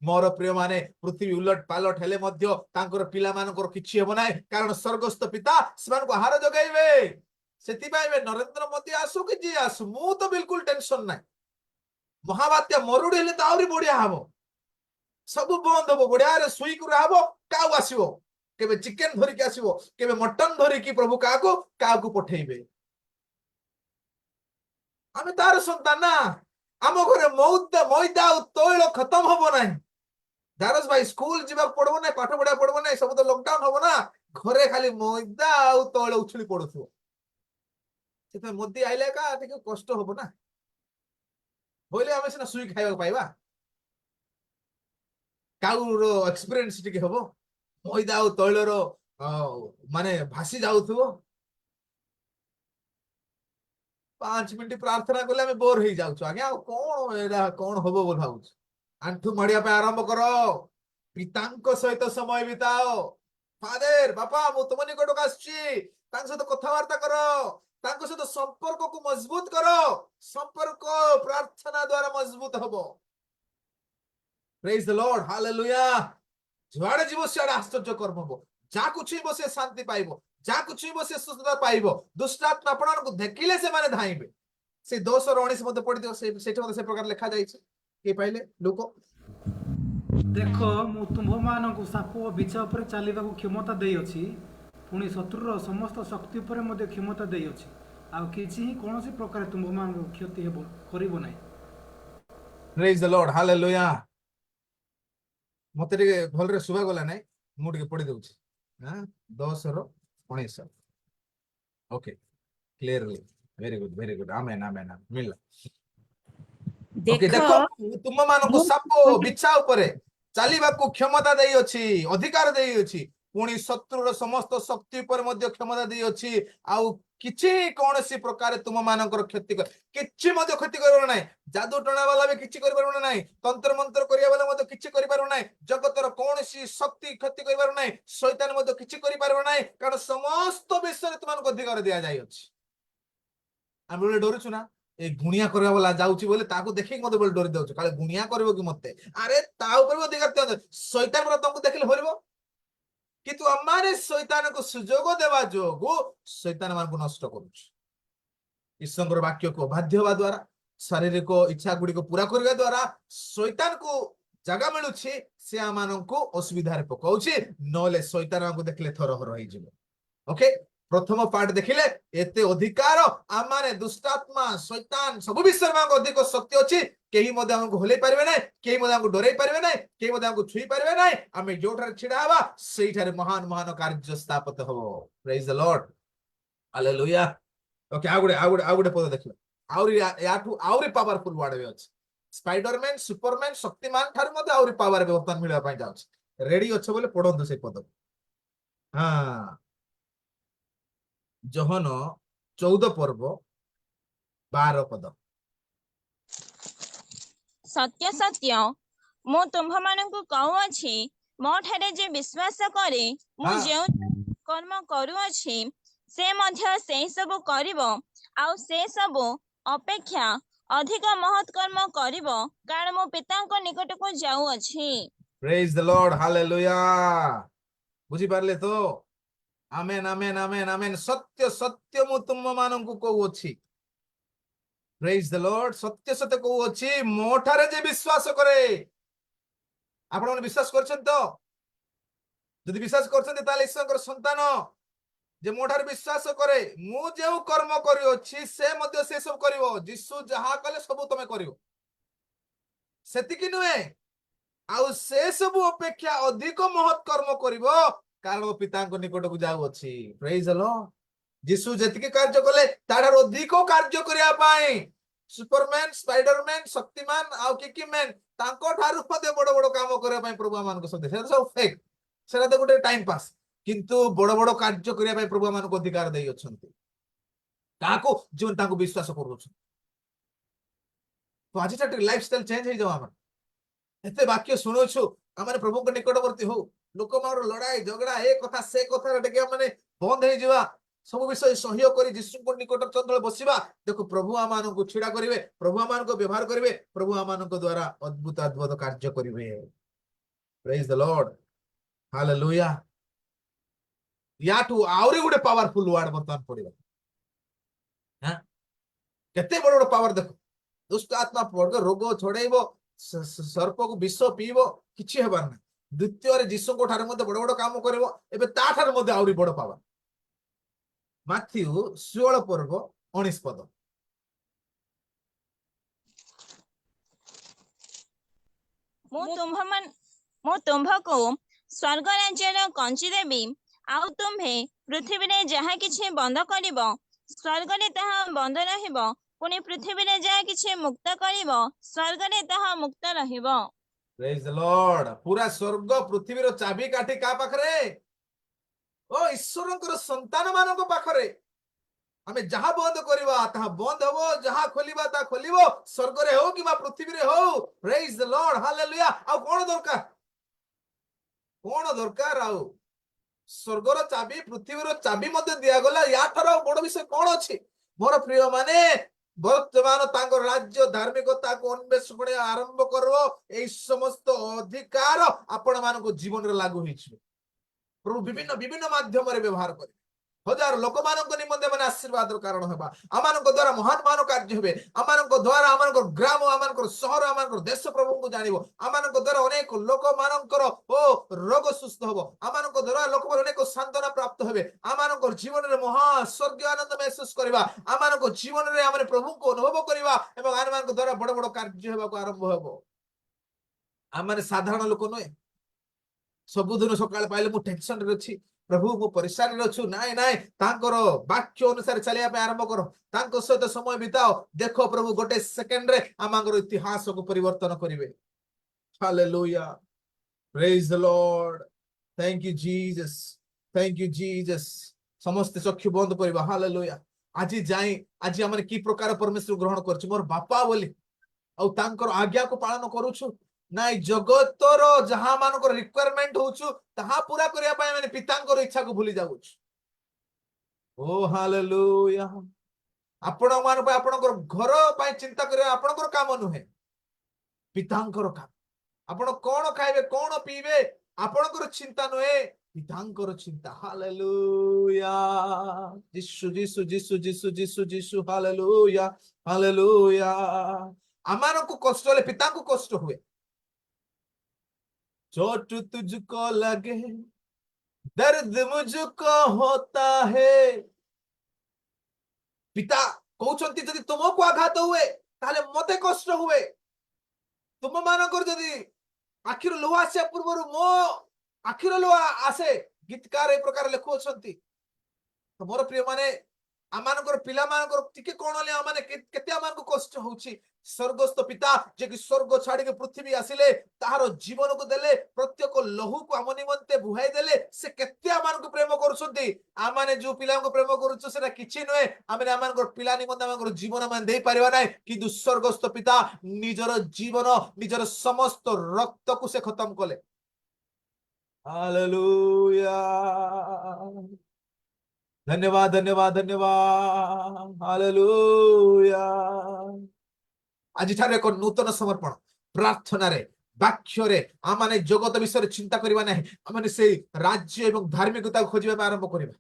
ମୋର ପ୍ରିୟ ମାନେ, ପୃଥିବୀ ଉଲଟ ପାଲଟ ହେଲେ ମଧ୍ୟ ତାଙ୍କର ପିଲାମାନଙ୍କର କିଛି ହେବ ନାହିଁ, କାରଣ ସ୍ୱର୍ଗସ୍ଥ ପିତା ସେମାନଙ୍କୁ ଆହାର ଯୋଗାଇବେ। ସେଥିପାଇଁ ଏବେ ନରେନ୍ଦ୍ର ମୋଦି ଆସୁ କି ଯିଏ ଆସୁ, ମୁଁ ତ ବିଲକୁଲ ଟେନସନ ନାହିଁ। ମହାବାତ୍ୟା ମରୁଡି ହେଲେ ତ ଆହୁରି ବଢିଆ ହବ, ସବୁ ବନ୍ଦ ହବ, ବଢିଆରେ ଶୁଇକି ହବ। କାଉ ଆସିବ, କେବେ ଚିକେନ ଧରିକି ଆସିବ, କେବେ ମଟନ ଧରିକି ପ୍ରଭୁ କାହାକୁ କାହାକୁ ପଠେଇବେ। ଆମେ ତାର ସନ୍ତାନ ନା। ଆମ ଘରେ ମଇଦା ଆଉ ତୈଳ ଖତମ ହବ ନାହିଁ। ଦାରସ ଭାଇ ସ୍କୁଲ ଯିବାକୁ ପଡିବ ନାହିଁ, ପାଠ ପଢିବାକୁ ପଡିବ ନାହିଁ, ସବୁ ତ ଲକଡାଉନ ହବ ନା, ଘରେ ଖାଲି ମଇଦା ଆଉ ତୈଳ ଉଛୁଳି ପଡୁଥିବ। ସେଥିପାଇଁ ମୋଦି ଆଇଲେ ଟିକେ କଷ୍ଟ ହବ ନା। ବୋଇଲେ ଆମେ ସିନା ସୁଇ ଖାଇବାକୁ ପାଇବା, କାଉର ଏକ୍ସପିରିଏନ୍ସ ଟିକେ ହବ, ମଇଦା ଆଉ ତୈଳର ମାନେ ଭାସି ଯାଉଥିବ, 5 ମିନିଟ ପ୍ରାର୍ଥନା କଲେ ଆମେ ବୋର ହେଇଯାଉଛୁ ଆଜ୍ଞା, ଆଉ କଣ ଏଇଟା କଣ ହବ ବୋଲି ଭାବୁଛୁ। ଆଣ୍ଠୁ ମାଡିବା ପାଇଁ ଆରମ୍ଭ କର, ପିତାଙ୍କ ସହିତ ସମୟ ବିତାଅ। ଫାଦର ବାପା ମୁଁ ତୁମ ନିକଟକୁ ଆସିଛି, ତାଙ୍କ ସହିତ କଥାବାର୍ତ୍ତା କର, ତାଙ୍କ ସହିତ ସମ୍ପର୍କକୁ ମଜବୁତ କର। ସମ୍ପର୍କ ପ୍ରାର୍ଥନା ଦ୍ୱାରା ମଜବୁତ ହବ। Praise the Lord, hallelujah. ଯୁଆଡେ ଯିବ ସିଆଡେ ଆଶ୍ଚର୍ଯ୍ୟ କର୍ମ ହବ, ଯାହାକୁ ଛୁଇଁବ ସେ ଶାନ୍ତି ପାଇବ, ଯାହାକୁ ଛୁଇଁବ ସେ ସୁସ୍ଥତା ପାଇବ। ଦୁଷ୍ଟାତ୍ମା ଆପଣଙ୍କୁ ଦେଖିଲେ ସେମାନେ ଧାଇଁବେ। ସେ 10:19 ମଧ୍ୟ ପଢିଦିଅ, ସେଠି ମଧ୍ୟ ସେ ପ୍ରକାର ଲେଖା ଯାଇଛି। କିଏ ପାଇଲେ? ଲୋକ ଦେଖ ମୁଁ ତୁମ୍ଭମାନଙ୍କୁ ସାପ ଓ ବିଛା ଉପରେ ଚାଲିବାକୁ କ୍ଷମତା ଦେଇଅଛି, ପୁଣି ଶତ୍ରୁର ସମସ୍ତ ଶକ୍ତି ଉପରେ ମଧ୍ୟ କ୍ଷମତା ଦେଇଅଛି, ଆଉ କିଛି ହିଁ କୌଣସି ପ୍ରକାର ତୁମ୍ଭମାନଙ୍କୁ କ୍ଷତି କରିବ ନାହିଁ। Praise the Lord, hallelujah. ମତେ ଟିକେ ଭଲରେ ଶୁଭା ଗଲା ନାଇଁ, ମୁଁ ଟିକେ ପଢି ଦଉଛି। 10:19 ଓକେ, କ୍ଲିୟରଲି। ଭେରି ଗୁଡ ଆମେନ୍ ଆମେନ୍ ମିଳିଲା। ଓକେ, ଦେଖ ଦେଖ ତୁମମାନଙ୍କୁ ମୁଁ ସାପ ବିଛା ଉପରେ ଚାଲିବାକୁ କ୍ଷମତା ଦେଇଅଛି, ଅଧିକାର ଦେଇଅଛି, ପୁଣି ଶତ୍ରୁର ସମସ୍ତ ଶକ୍ତି ଉପରେ ମଧ୍ୟ କ୍ଷମତା ଦେଇଅଛି, ଆଉ କିଛି କୌଣସି ପ୍ରକାର ତୁମ ମାନଙ୍କର କିଛି ମଧ୍ୟ କ୍ଷତି କରିବ ନାହିଁ। ଯାଦୁ ଟଣା ବାଲା ବି କିଛି କରିପାରିବ ନାହିଁ, ତନ୍ତ୍ର ମନ୍ତ୍ର କରିବା ବାଲା ମଧ୍ୟ କିଛି କରିପାରିବ ନାହିଁ, ଜଗତର କୌଣସି ଶକ୍ତି କ୍ଷତି କରିପାରିବ ନାହିଁ, ଶୈତାନ ମଧ୍ୟ କିଛି କରିପାରିବ ନାହିଁ, କାରଣ ସମସ୍ତ ବିଷୟରେ ତୁମମାନଙ୍କୁ ଅଧିକାର ଦିଆଯାଇଅଛି। ଆମେ ବେଳେ ଡରୁଛୁ ନା, ଏ ଗୁଣିଆ କରିବା ବାଲା ଯାଉଛି ବୋଲେ ତାକୁ ଦେଖିକି ମତେ ବେଳେ ଡରି ଯାଉଛୁ, କାଳେ ଗୁଣିଆ କରିବ କି ମତେ। ଆରେ ତା ଉପରେ ବି ଅଧିକାର ଦିଆଯାଉଛି। ଶୈତାନ ପରା ତମକୁ ଦେଖିଲେ ହରିବ, କିନ୍ତୁ ଆମେ ଶୈତାନକୁ ସୁଯୋଗ ଦେବା ଯୋଗୁ ଶୈତାନ ମାନଙ୍କୁ ନଷ୍ଟ କରୁଛୁ। ଈଶ୍ୱରଙ୍କର ବାକ୍ୟକୁ ଅବାଧ୍ୟ ହେବା ଦ୍ୱାରା, ଶାରୀରିକ ଇଚ୍ଛା ଗୁଡିକ ପୁରା କରିବା ଦ୍ୱାରା ଶୈତାନକୁ ଜାଗା ମିଳୁଛି, ସେ ଆମମାନଙ୍କୁ ଅସୁବିଧାରେ ପକାଉଛି, ନହେଲେ ଶୈତାନ ଆମକୁ ଦେଖିଲେ ଥରହର ହେଇଯିବ। ଓକେ, ପ୍ରଥମ ପାର୍ଟ ଦେଖିଲେ ଏତେ ଅଧିକାର ଆମମାନେ ଦୁଷ୍ଟାତ୍ମା ଶୈତାନ ସବୁ ବିଷୟରେ ଆମକୁ ଅଧିକ ଶକ୍ତି ଅଛି। କେହି ମଧ୍ୟ ଆମକୁ ହଲେଇ ପାରିବେ ନାହିଁ, କେହି ମଧ୍ୟ ଆମକୁ ଡରେଇ ପାରିବେ ନାହିଁ, କେହି ମଧ୍ୟ ଆମକୁ ଛୁଇଁ ପାରିବେ ନାହିଁ। ଆମେ ଯୋଉଠାରେ ଛିଡା ହେବା ସେଇଠାରେ ମହାନ ମହାନ କାର୍ଯ୍ୟ ସ୍ଥାପିତ ହବ। Praise the Lord, hallelujah. Okay, ଆଉ ଗୋଟେ ପଦ ଦେଖିବା, ଆହୁରି ୟାଠୁ ଆହୁରି ପାୱାରଫୁଲ ୱାର୍ଡ ବି ଅଛି। ସ୍ପାଇଡରମ୍ୟାନ, ସୁପରମ୍ୟାନ, ଶକ୍ତିମାନ ଠାରୁ ମଧ୍ୟ ଆହୁରି ପାୱାର ବର୍ତ୍ତମାନ ମିଳିବା ପାଇଁ ଯାଉଛି। ରେଡି ଅଛ ବୋଲେ ପଢନ୍ତୁ ସେଇ ପଦ। ହଁ, ଯୋହନ 14:12 ପଦ। ସତ୍ୟ ସତ୍ୟ ମୁଁ ତୁମ୍ଭମାନଙ୍କୁ କହୁଅଛି, ମୋ ଠାରେ ଯେ ବିଶ୍ୱାସ କରେ, ମୁଁ ହଁ, ଯେଉଁ କର୍ମ କରୁଅଛି ସେ ମଧ୍ୟ ସେହି ସବୁ କରିବ, ଆଉ ସେ ସବୁ ଅପେକ୍ଷା ଅଧିକ ମହତ୍ କର୍ମ କରିବ, କାରଣ ମୁଁ ପିତାଙ୍କ ନିକଟକୁ ଯାଉଅଛି। Praise the Lord, hallelujah. ବୁଝିପାରିଲେ ତ? ଆମେନ୍ ଆମେନ୍ ଆମେନ୍ ଆମେନ୍। ସତ୍ୟ ସତ୍ୟ ମୁଁ ତୁମ ମାନଙ୍କୁ କହୁଅଛି, ପ୍ରେଜ ଦ ଲର୍ଡ, ସତ୍ୟ ସତ୍ୟ କହୁଅଛି, ମୋ ଠାରେ ଯେ ବିଶ୍ୱାସ କରେ। ଆପଣମାନେ ବିଶ୍ୱାସ କରୁଛନ୍ତି ତ? ଯଦି ବିଶ୍ୱାସ କରୁଛନ୍ତି ତାହେଲେ ଈଶ୍ୱରଙ୍କର ସନ୍ତାନ, ଯେ ମୋ ଠାରେ ବିଶ୍ୱାସ କରେ, ମୁଁ ଯେଉଁ କର୍ମ କରିଅଛି ସେ ମଧ୍ୟ ସେ ସବୁ କରିବ। ଯୀଶୁ ଯାହା କଲେ ସବୁ ତମେ କରିବ, ସେତିକି ନୁହେଁ, ଆଉ ସେ ସବୁ ଅପେକ୍ଷା ଅଧିକ ମହତ୍ କର୍ମ କରିବ, କାରଣ ପିତାଙ୍କ ନିକଟକୁ ଯାଉଅଛି। Praise the Lord. ଯୀଶୁ ଯେତିକି କାର୍ଯ୍ୟ କଲେ ତାଠାରୁ ଅଧିକ କାର୍ଯ୍ୟ କରିବା ପାଇଁ ସୁପରମ୍ୟାନ, ସ୍ପାଇଡରମ୍ୟାନ, ଶକ୍ତିମାନ ଆଉ କି ମ୍ୟାନ ତାଙ୍କ ଠାରୁ ମଧ୍ୟ ବଡ ବଡ କାମ କରିବା ପାଇଁ ପ୍ରଭୁ ଆମମାନଙ୍କ ସହିତ, ସେଟା ସବୁ ଫେକ୍, ସେଟା ତ ଗୋଟେ ଟାଇମ ପାସ୍। କିନ୍ତୁ ବଡ ବଡ କାର୍ଯ୍ୟ କରିବା ପାଇଁ ପ୍ରଭୁ ଆମମାନଙ୍କୁ ଅଧିକାର ଦେଇଅଛନ୍ତି, କାହାକୁ? ଯେଉଁ ତାଙ୍କୁ ବିଶ୍ୱାସ କରୁଅଛନ୍ତି। ତ ଆଜିଟା ଟିକେ ଲାଇଫଷ୍ଟାଇଲ ଚେଞ୍ଜ ହେଇଯାଉ। ଆମର ଏତେ ବାକ୍ୟ ଶୁଣୁଛୁ, ଆମେ ପ୍ରଭୁଙ୍କ ନିକଟବର୍ତ୍ତୀ ହଉ, ଲୋକମାନଙ୍କର ଲଢାଇ ଝଗଡା ଏ କଥା ସେ କଥାରେ ଟିକେ ମାନେ ବନ୍ଦ ହେଇଯିବା, ସବୁ ବିଷୟ ସହ୍ୟ କରି ଯୀଶୁଙ୍କ ନିକଟ ଚନ୍ଦ୍ରରେ ବସିବା। ଦେଖ ପ୍ରଭୁ ଆମମାନଙ୍କୁ ଛିଡା କରିବେ, ପ୍ରଭୁ ଆମମାନଙ୍କୁ ବ୍ୟବହାର କରିବେ, ପ୍ରଭୁ ଆମମାନଙ୍କ ଦ୍ୱାରା ଅଦ୍ଭୁତ ଅଦ୍ଭୁତ କାର୍ଯ୍ୟ କରିବେ। Praise the Lord, hallelujah. ୟାଠୁ ଆହୁରି ଗୋଟେ ପାୱାରଫୁଲ ୱାର୍ଡ ବର୍ତ୍ତମାନ ପଡିବ। କେତେ ବଡ ବଡ ପାୱାର ଦେଖ। ଦୁଷ୍ଟ ଆତ୍ମା ରୋଗ ଛଡେଇବ, ସର୍ପକୁ ବିଷ ପିଇବ, କିଛି ହେବାର ନାହିଁ। ଦ୍ୱିତୀୟରେ ଯୀଶୁଙ୍କ ଠାରେ ମଧ୍ୟ ବଡ ବଡ କାମ କରିବ। ଏବେ ତା ଠାରୁ ମଧ୍ୟ ଆହୁରି ବଡ ପାୱାର। ମାଥ୍ୟୁ 16:19 ପଦ। ମୁଁ ତୁମ୍ଭକୁ ସ୍ୱର୍ଗ ରାଜ୍ୟର କଞ୍ଚି ଦେବି, ଆଉ ତୁମ୍ଭେ ପୃଥିବୀରେ ଯାହା କିଛି ବନ୍ଦ କରିବ ସ୍ୱର୍ଗରେ ତାହା ବନ୍ଦ ରହିବ, ପୁଣି ପୃଥିବୀରେ ଯାହା କିଛି ମୁକ୍ତ କରିବ ସ୍ୱର୍ଗରେ ତାହା ମୁକ୍ତ ରହିବ। Praise the Lord. ପୁରା ସ୍ୱର୍ଗ ପୃଥିବୀର ଚାବି କାଠି କାହା ପାଖରେ? ଓ ଈଶ୍ୱରଙ୍କର ସନ୍ତାନ ମାନଙ୍କ ପାଖରେ। ଆମେ ଯାହା ବନ୍ଦ କରିବା ତାହା ବନ୍ଦ ହବ, ଯାହା ଖୋଲିବା ତାହା ଖୋଲିବ, ସ୍ୱର୍ଗରେ ହଉ କିମ୍ବା ପୃଥିବୀରେ ହଉ। Praise the Lord. Hallelujah. ଆଉ କଣ ଦରକାର? କଣ ଦରକାର ଆଉ? ସ୍ୱର୍ଗର ଚାବି, ପୃଥିବୀର ଚାବି ମଧ୍ୟ ଦିଆଗଲା। ୟାଠାରୁ ଆଉ ବଡ ବିଷୟ କଣ ଅଛି? ମୋର ପ୍ରିୟ ମାନେ, ବର୍ତ୍ତମାନ ତାଙ୍କର ରାଜ୍ୟ ଧାର୍ମିକତାକୁ ଅନ୍ୱେଷଣ କରିବା ଆରମ୍ଭ କରିବ। ଏଇ ସମସ୍ତ ଅଧିକାର ଆପଣ ମାନଙ୍କ ଜୀବନରେ ଲାଗୁ ହେଇଯିବ। ପ୍ରଭୁ ବିଭିନ୍ନ ବିଭିନ୍ନ ମାଧ୍ୟମରେ ବ୍ୟବହାର କରିବେ। ହଜାର ଲୋକମାନଙ୍କ ନିମନ୍ତେ ମାନେ ଆଶୀର୍ବାଦର କାରଣ ହେବା। ଆମମାନଙ୍କ ଦ୍ୱାରା ମହାନ ମହାନ କାର୍ଯ୍ୟ ହେବେ। ଆମମାନଙ୍କ ଦ୍ୱାରା ଆମଙ୍କର ଗ୍ରାମ, ଆମଙ୍କର ସହର, ଆମଙ୍କର ଦେଶ ପ୍ରଭୁଙ୍କୁ ଜାଣିବ। ଆମମାନଙ୍କ ଦ୍ୱାରା ଅନେକ ଲୋକମାନଙ୍କର ରୋଗ ସୁସ୍ଥ ହବ। ଆମମାନଙ୍କ ଦ୍ୱାରା ଲୋକମାନେ ଅନେକ ସାନ୍ତ୍ୱନା ପ୍ରାପ୍ତ ହେବେ। ଆମମାନଙ୍କ ଜୀବନରେ ମହା ସ୍ୱର୍ଗୀୟ ଆନନ୍ଦ ମେହସୁସ କରିବା। ଆମମାନଙ୍କ ଜୀବନରେ ଆମେ ପ୍ରଭୁଙ୍କୁ ଅନୁଭବ କରିବା ଏବଂ ଆମମାନଙ୍କ ଦ୍ୱାରା ବଡ ବଡ କାର୍ଯ୍ୟ ହେବାକୁ ଆରମ୍ଭ ହେବ। ଆମେ ସାଧାରଣ ଲୋକ ନୁହେଁ। ସବୁଦିନ ସକାଳେ ପାଇଲେ ମୁଁ ଟେନସନରେ ଅଛି, ପ୍ରଭୁ ମୁଁ ପରିଶାନରେ ଅଛୁ। ନାଇଁ ନାଇଁ, ତାଙ୍କର ବାକ୍ୟ ଅନୁସାରେ ଚାଲିବା ପାଇଁ ଆରମ୍ଭ କର। ତାଙ୍କ ସହିତ ସମୟ ବିତାଅ। ଦେଖ ପ୍ରଭୁ ଗୋଟେ ସେକେଣ୍ଡରେ ଆମଙ୍କର ଇତିହାସକୁ ପରିବର୍ତ୍ତନ କରିବେ। Hallelujah, praise the Lord, thank you Jesus, thank you Jesus. ସମସ୍ତେ ଚକ୍ଷୁ ବନ୍ଦ କରିବା। ହାଲେଲୁୟା। ଆଜି ଆମେ କି ପ୍ରକାର ପରମେଶ୍ୱର ଗ୍ରହଣ କରୁଛୁ? ମୋର ବାପା ବୋଲି, ଆଉ ତାଙ୍କର ଆଜ୍ଞାକୁ ପାଳନ କରୁଛୁ। ନାଇଁ, ଜଗତର ଯାହା ମାନଙ୍କର ରିକ୍ୱାରମେଣ୍ଟ ହଉଛୁ ତାହା ପୁରା କରିବା ପାଇଁ ଆମେ ପିତାଙ୍କର ଇଚ୍ଛାକୁ ଭୁଲି ଯାଉଛୁ। ଓ ହାଲେଲୁୟା। ଆପଣ ମାନଙ୍କ ପାଇଁ, ଆପଣଙ୍କର ଘର ପାଇଁ ଚିନ୍ତା କରିବା ଆପଣଙ୍କର କାମ ନୁହେଁ, ପିତାଙ୍କର କାମ। ଆପଣ କଣ ଖାଇବେ, କଣ ପିଇବେ, ଆପଣଙ୍କର ଚିନ୍ତା ନୁହେଁ, ପିତାଙ୍କର ଚିନ୍ତା। ହାଲେଲୁୟା। ଯିଶୁ ଯିଶୁ ଯିଶୁ ଯିଶୁ ଯିଶୁ ଯିଶୁ। Hallelujah, hallelujah. ଆମମାନଙ୍କୁ କଷ୍ଟ ହେଲେ ପିତାଙ୍କୁ କଷ୍ଟ ହୁଏ। चोट तुझको लगे, दर्द मुझको होता है। पिता कहउछंती जदि तुमको आघात हुए ताहले मते कष्ट हुए। तुम मानकर जदि आखिर लुह आसे पूर्व मो आखिर लुह आसे, गीतकार ए प्रकार लेखुछंती। तो मोर प्रिय माने, आमानकर पिला मानकर टिके कोन ले आमाने केते आमानको कष्ट होउची। स्वर्गस्थ पिता जे कि स्वर्ग छाड़ी के पृथ्वी आसिले, ताहार जीवन को देले, प्रत्येक लहू को आम निमंते बुहाई देले। से केते आमानको प्रेम करूछंती। आमाने जो पिला को प्रेम करूछु सेटा किछि नय। आमाने आमानकर पिला निमंते आमानकर जीवन मान देई परिबा नै, किंतु स्वर्गस्थ पिता निजर जीवन, निजर समस्त रक्त को से खत्म कले। हालेलुया। धन्यवाद धन्यवाद धन्यवाद। हालेलुया। आज ठारे एक नूतन समर्पण प्रार्थना रे, वाक्य रे आमाने जगत विषय चिंता करबा नाही। आमाने से राज्य एवं धार्मिकता खोजिबा आरंभ करबा।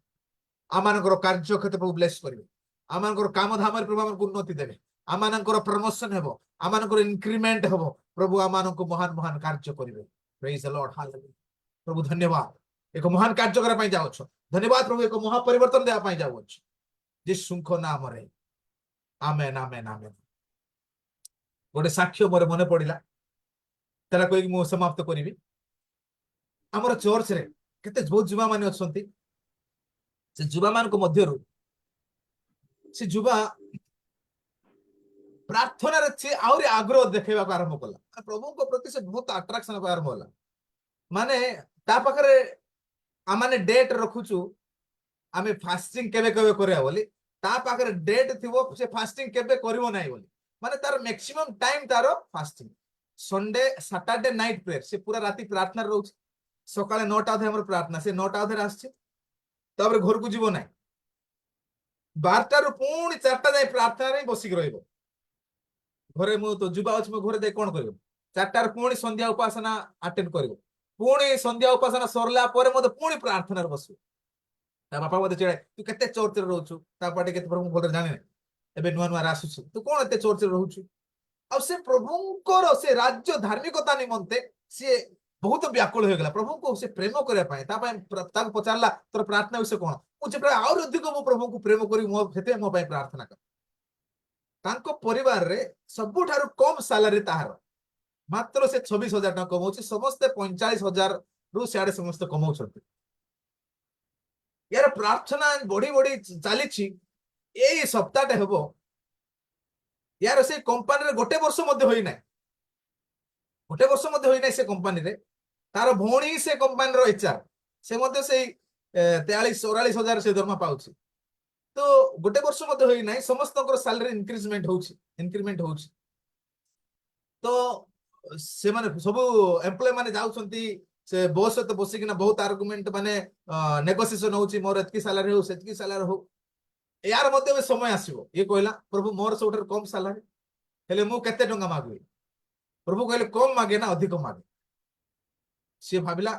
आमानकर कार्य क्षेत्र प्रभु ब्लेस करिवे। आमानकर काम धाम रे प्रभु आमानकर उन्नति देबे। आमानकर प्रमोशन हेबो, आमानकर इंक्रीमेंट हेबो। प्रभु आमानकर महान महान कार्य करिवे। Praise the Lord. हालेलुया। प्रभु धन्यवाद, एक महान कार्य करा पई जाउछ। धन्यवाद प्रभु, एक महा परिवर्तन देआ पई जाउछ। यीशुଙ୍କ नामରେ आमेन आमेन आमेन। गोटे साक्ष्य मोर मने पड़िला, तेरा कोई मु समाप्त करिवि। हमर चर्च रे केते बहुत जुवा माने अछंती। से जुवा मान को मध्यरु से जुवा प्रार्थना रे से आउरी आग्रह देखेबा आरंभ कला। प्रभु को प्रति से बहुत अट्रैक्शन आरंभ होला। माने ता पाखरे आमाने डेट रखुचु, आमे फास्टिंग केबे केबे करिया बोली। ता पाखरे डेट थिवो से फास्टिंग केबे करिवो नाही बोली। माने तार मैक्सिमम टाइम तार fasting. Sunday Saturday night prayer से पूरा राती प्रार्थना रहउछ। सकाळे 9टा अधे हमर प्रार्थना, से 9टा अधे आछे। तापर घर को जीवो नाही। 12टा रु पुणी 4टा जाय प्रार्थना रे बसिक रहइबो। घरे मु तो जुबा अछि, मु घरे दे कोन करिवो। 4टा रु पुणी संध्या उपासना अटेंड करिवो। पुणी संध्या उपासना सरला परे मते पुणी प्रार्थना रे बसु। ता बापा मते चिड़ाय, तू केते चर्च रे रहउछु, ता पाटे केते प्रभु भदर जाने एबे नुआ नुआ आसुछु, तू कोन एते चर्च रे रहउछु। आ से प्रभुंकर से राज्य धार्मिकता निमंते से बहुत व्याकुल हो गला। प्रभु को से प्रेम करे पाए ता पाए ताको पचारला तोर प्रार्थना विषय कोन। मु जे और अधिक मु प्रभु को प्रेम करी मो हेते मो पाए प्रार्थना कर। तांको परिवार रे सबुठारु कम सैलरी ताहार, मात्र से 26,000 टका कमाउछि। समस्त 45,000 रु सियाडे समस्त कमाउछथि। यार प्रार्थना बड़ी बड़ी चलीछि। एई सप्ताहटे हेबो यार से कंपनी रे गोटे वर्ष मध्य होई नाही, गोटे वर्ष मध्य होई नाही से कंपनी रे, तार भौणी से कंपनी रो एचआर, से मध्य से 43-44 से दरमा पाउछि। तो गोटे वर्ष मध्य होई नाही, समस्त सैलरी इंक्रीमेंट होउछि। तो से माने सब एम्प्लॉय माने जाउछंती, से बॉस सहित बसिकिना बहुत आर्गुमेंट माने नेगोशिएशन होउछि, मोर एतकी सैलरी हो सेतकी सैलरी हो। यार मध्य में समय आसीबो, ये कहला प्रभु मोर सबटर कम सैलरी हेले मु केते टंका मागबी। प्रभु कहले कम मागे ना अधिक मागे। सी भाविला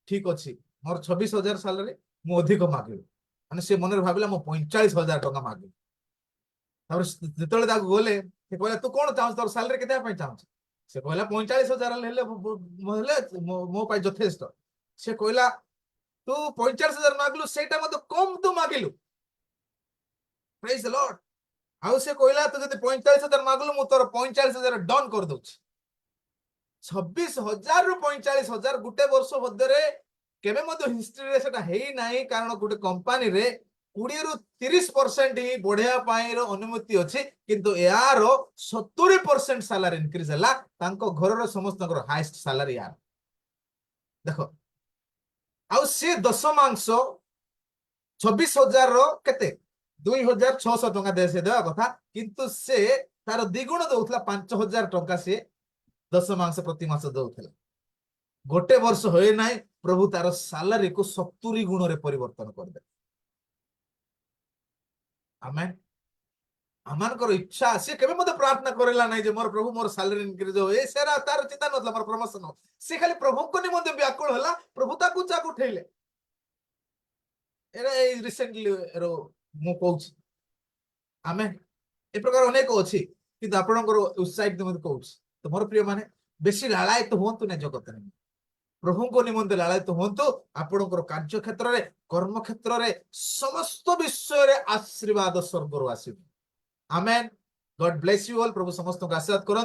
ठीक अछि, मोर 26,000 सैलरी मु अधिक मागे, माने से मनरे भाविला मु 45,000 टंका मागे। तापर जेतले ताको गोले से कहला तू कोन चाहस, तोर सैलरी केते पय चाहस? से कहला 45,000 हेले मो पाइ यथेष्ट। से कहला तू 45,000 मागलु, सेटा मते कम तू मागिलु। Praise the Lord. आउ से कहला तू जदि 45,000 मागलु, मु तोर 45,000 डन कर दउछि। 26,000 रु 45,000 गुटे वर्ष मध्यरे केबे मते हिस्ट्री रे सेटा हेई नाही, कारण गुटे कंपनी रे 20 रु 30% ही बढ़िया पाई रो अनुमति अछि, किंतु यार 70% सैलरी इंक्रीज हला, तांको घर रो समस्त हाईएस्ट सैलरी यार। देखो आउ से दशमांश 26,000 रो केते 2,600 टंका दे से देवा कथा, किंतु से तार द्विगुण दउथला 5,000 टंका से दशमांश प्रति मास दउथला। गोटे वर्ष होए नाही, प्रभु तार सैलरी को 70 गुण रे परिवर्तन कर दे। आमेन। आमानकर इच्छा से केबे मते प्रार्थना करेला नाही जे मोर प्रभु मोर सैलरी इंक्रीज हो, ए सेरा तार चिंता नथला मोर प्रमोशन हो। से खाली प्रभु को निमंते व्याकुल होला, प्रभु ताकू चाक उठैले। एरे रिसेंटली रो मु कहूछि। आमेन। ए प्रकार अनेक अछि, किंतु आपनकर उत्साहित निमंते कहूछि। तो मोर प्रिय माने बेसी लालायित होंतु ना जगत रे, प्रभु को निमंते लालायित होंतु। आपनकर कार्य क्षेत्र रे, कर्म क्षेत्र रे, समस्त विषय रे आशीर्वाद स्वर्ग रो आसीबो। Amen. God bless you all. प्रभु समस्त को आशीर्वाद करन।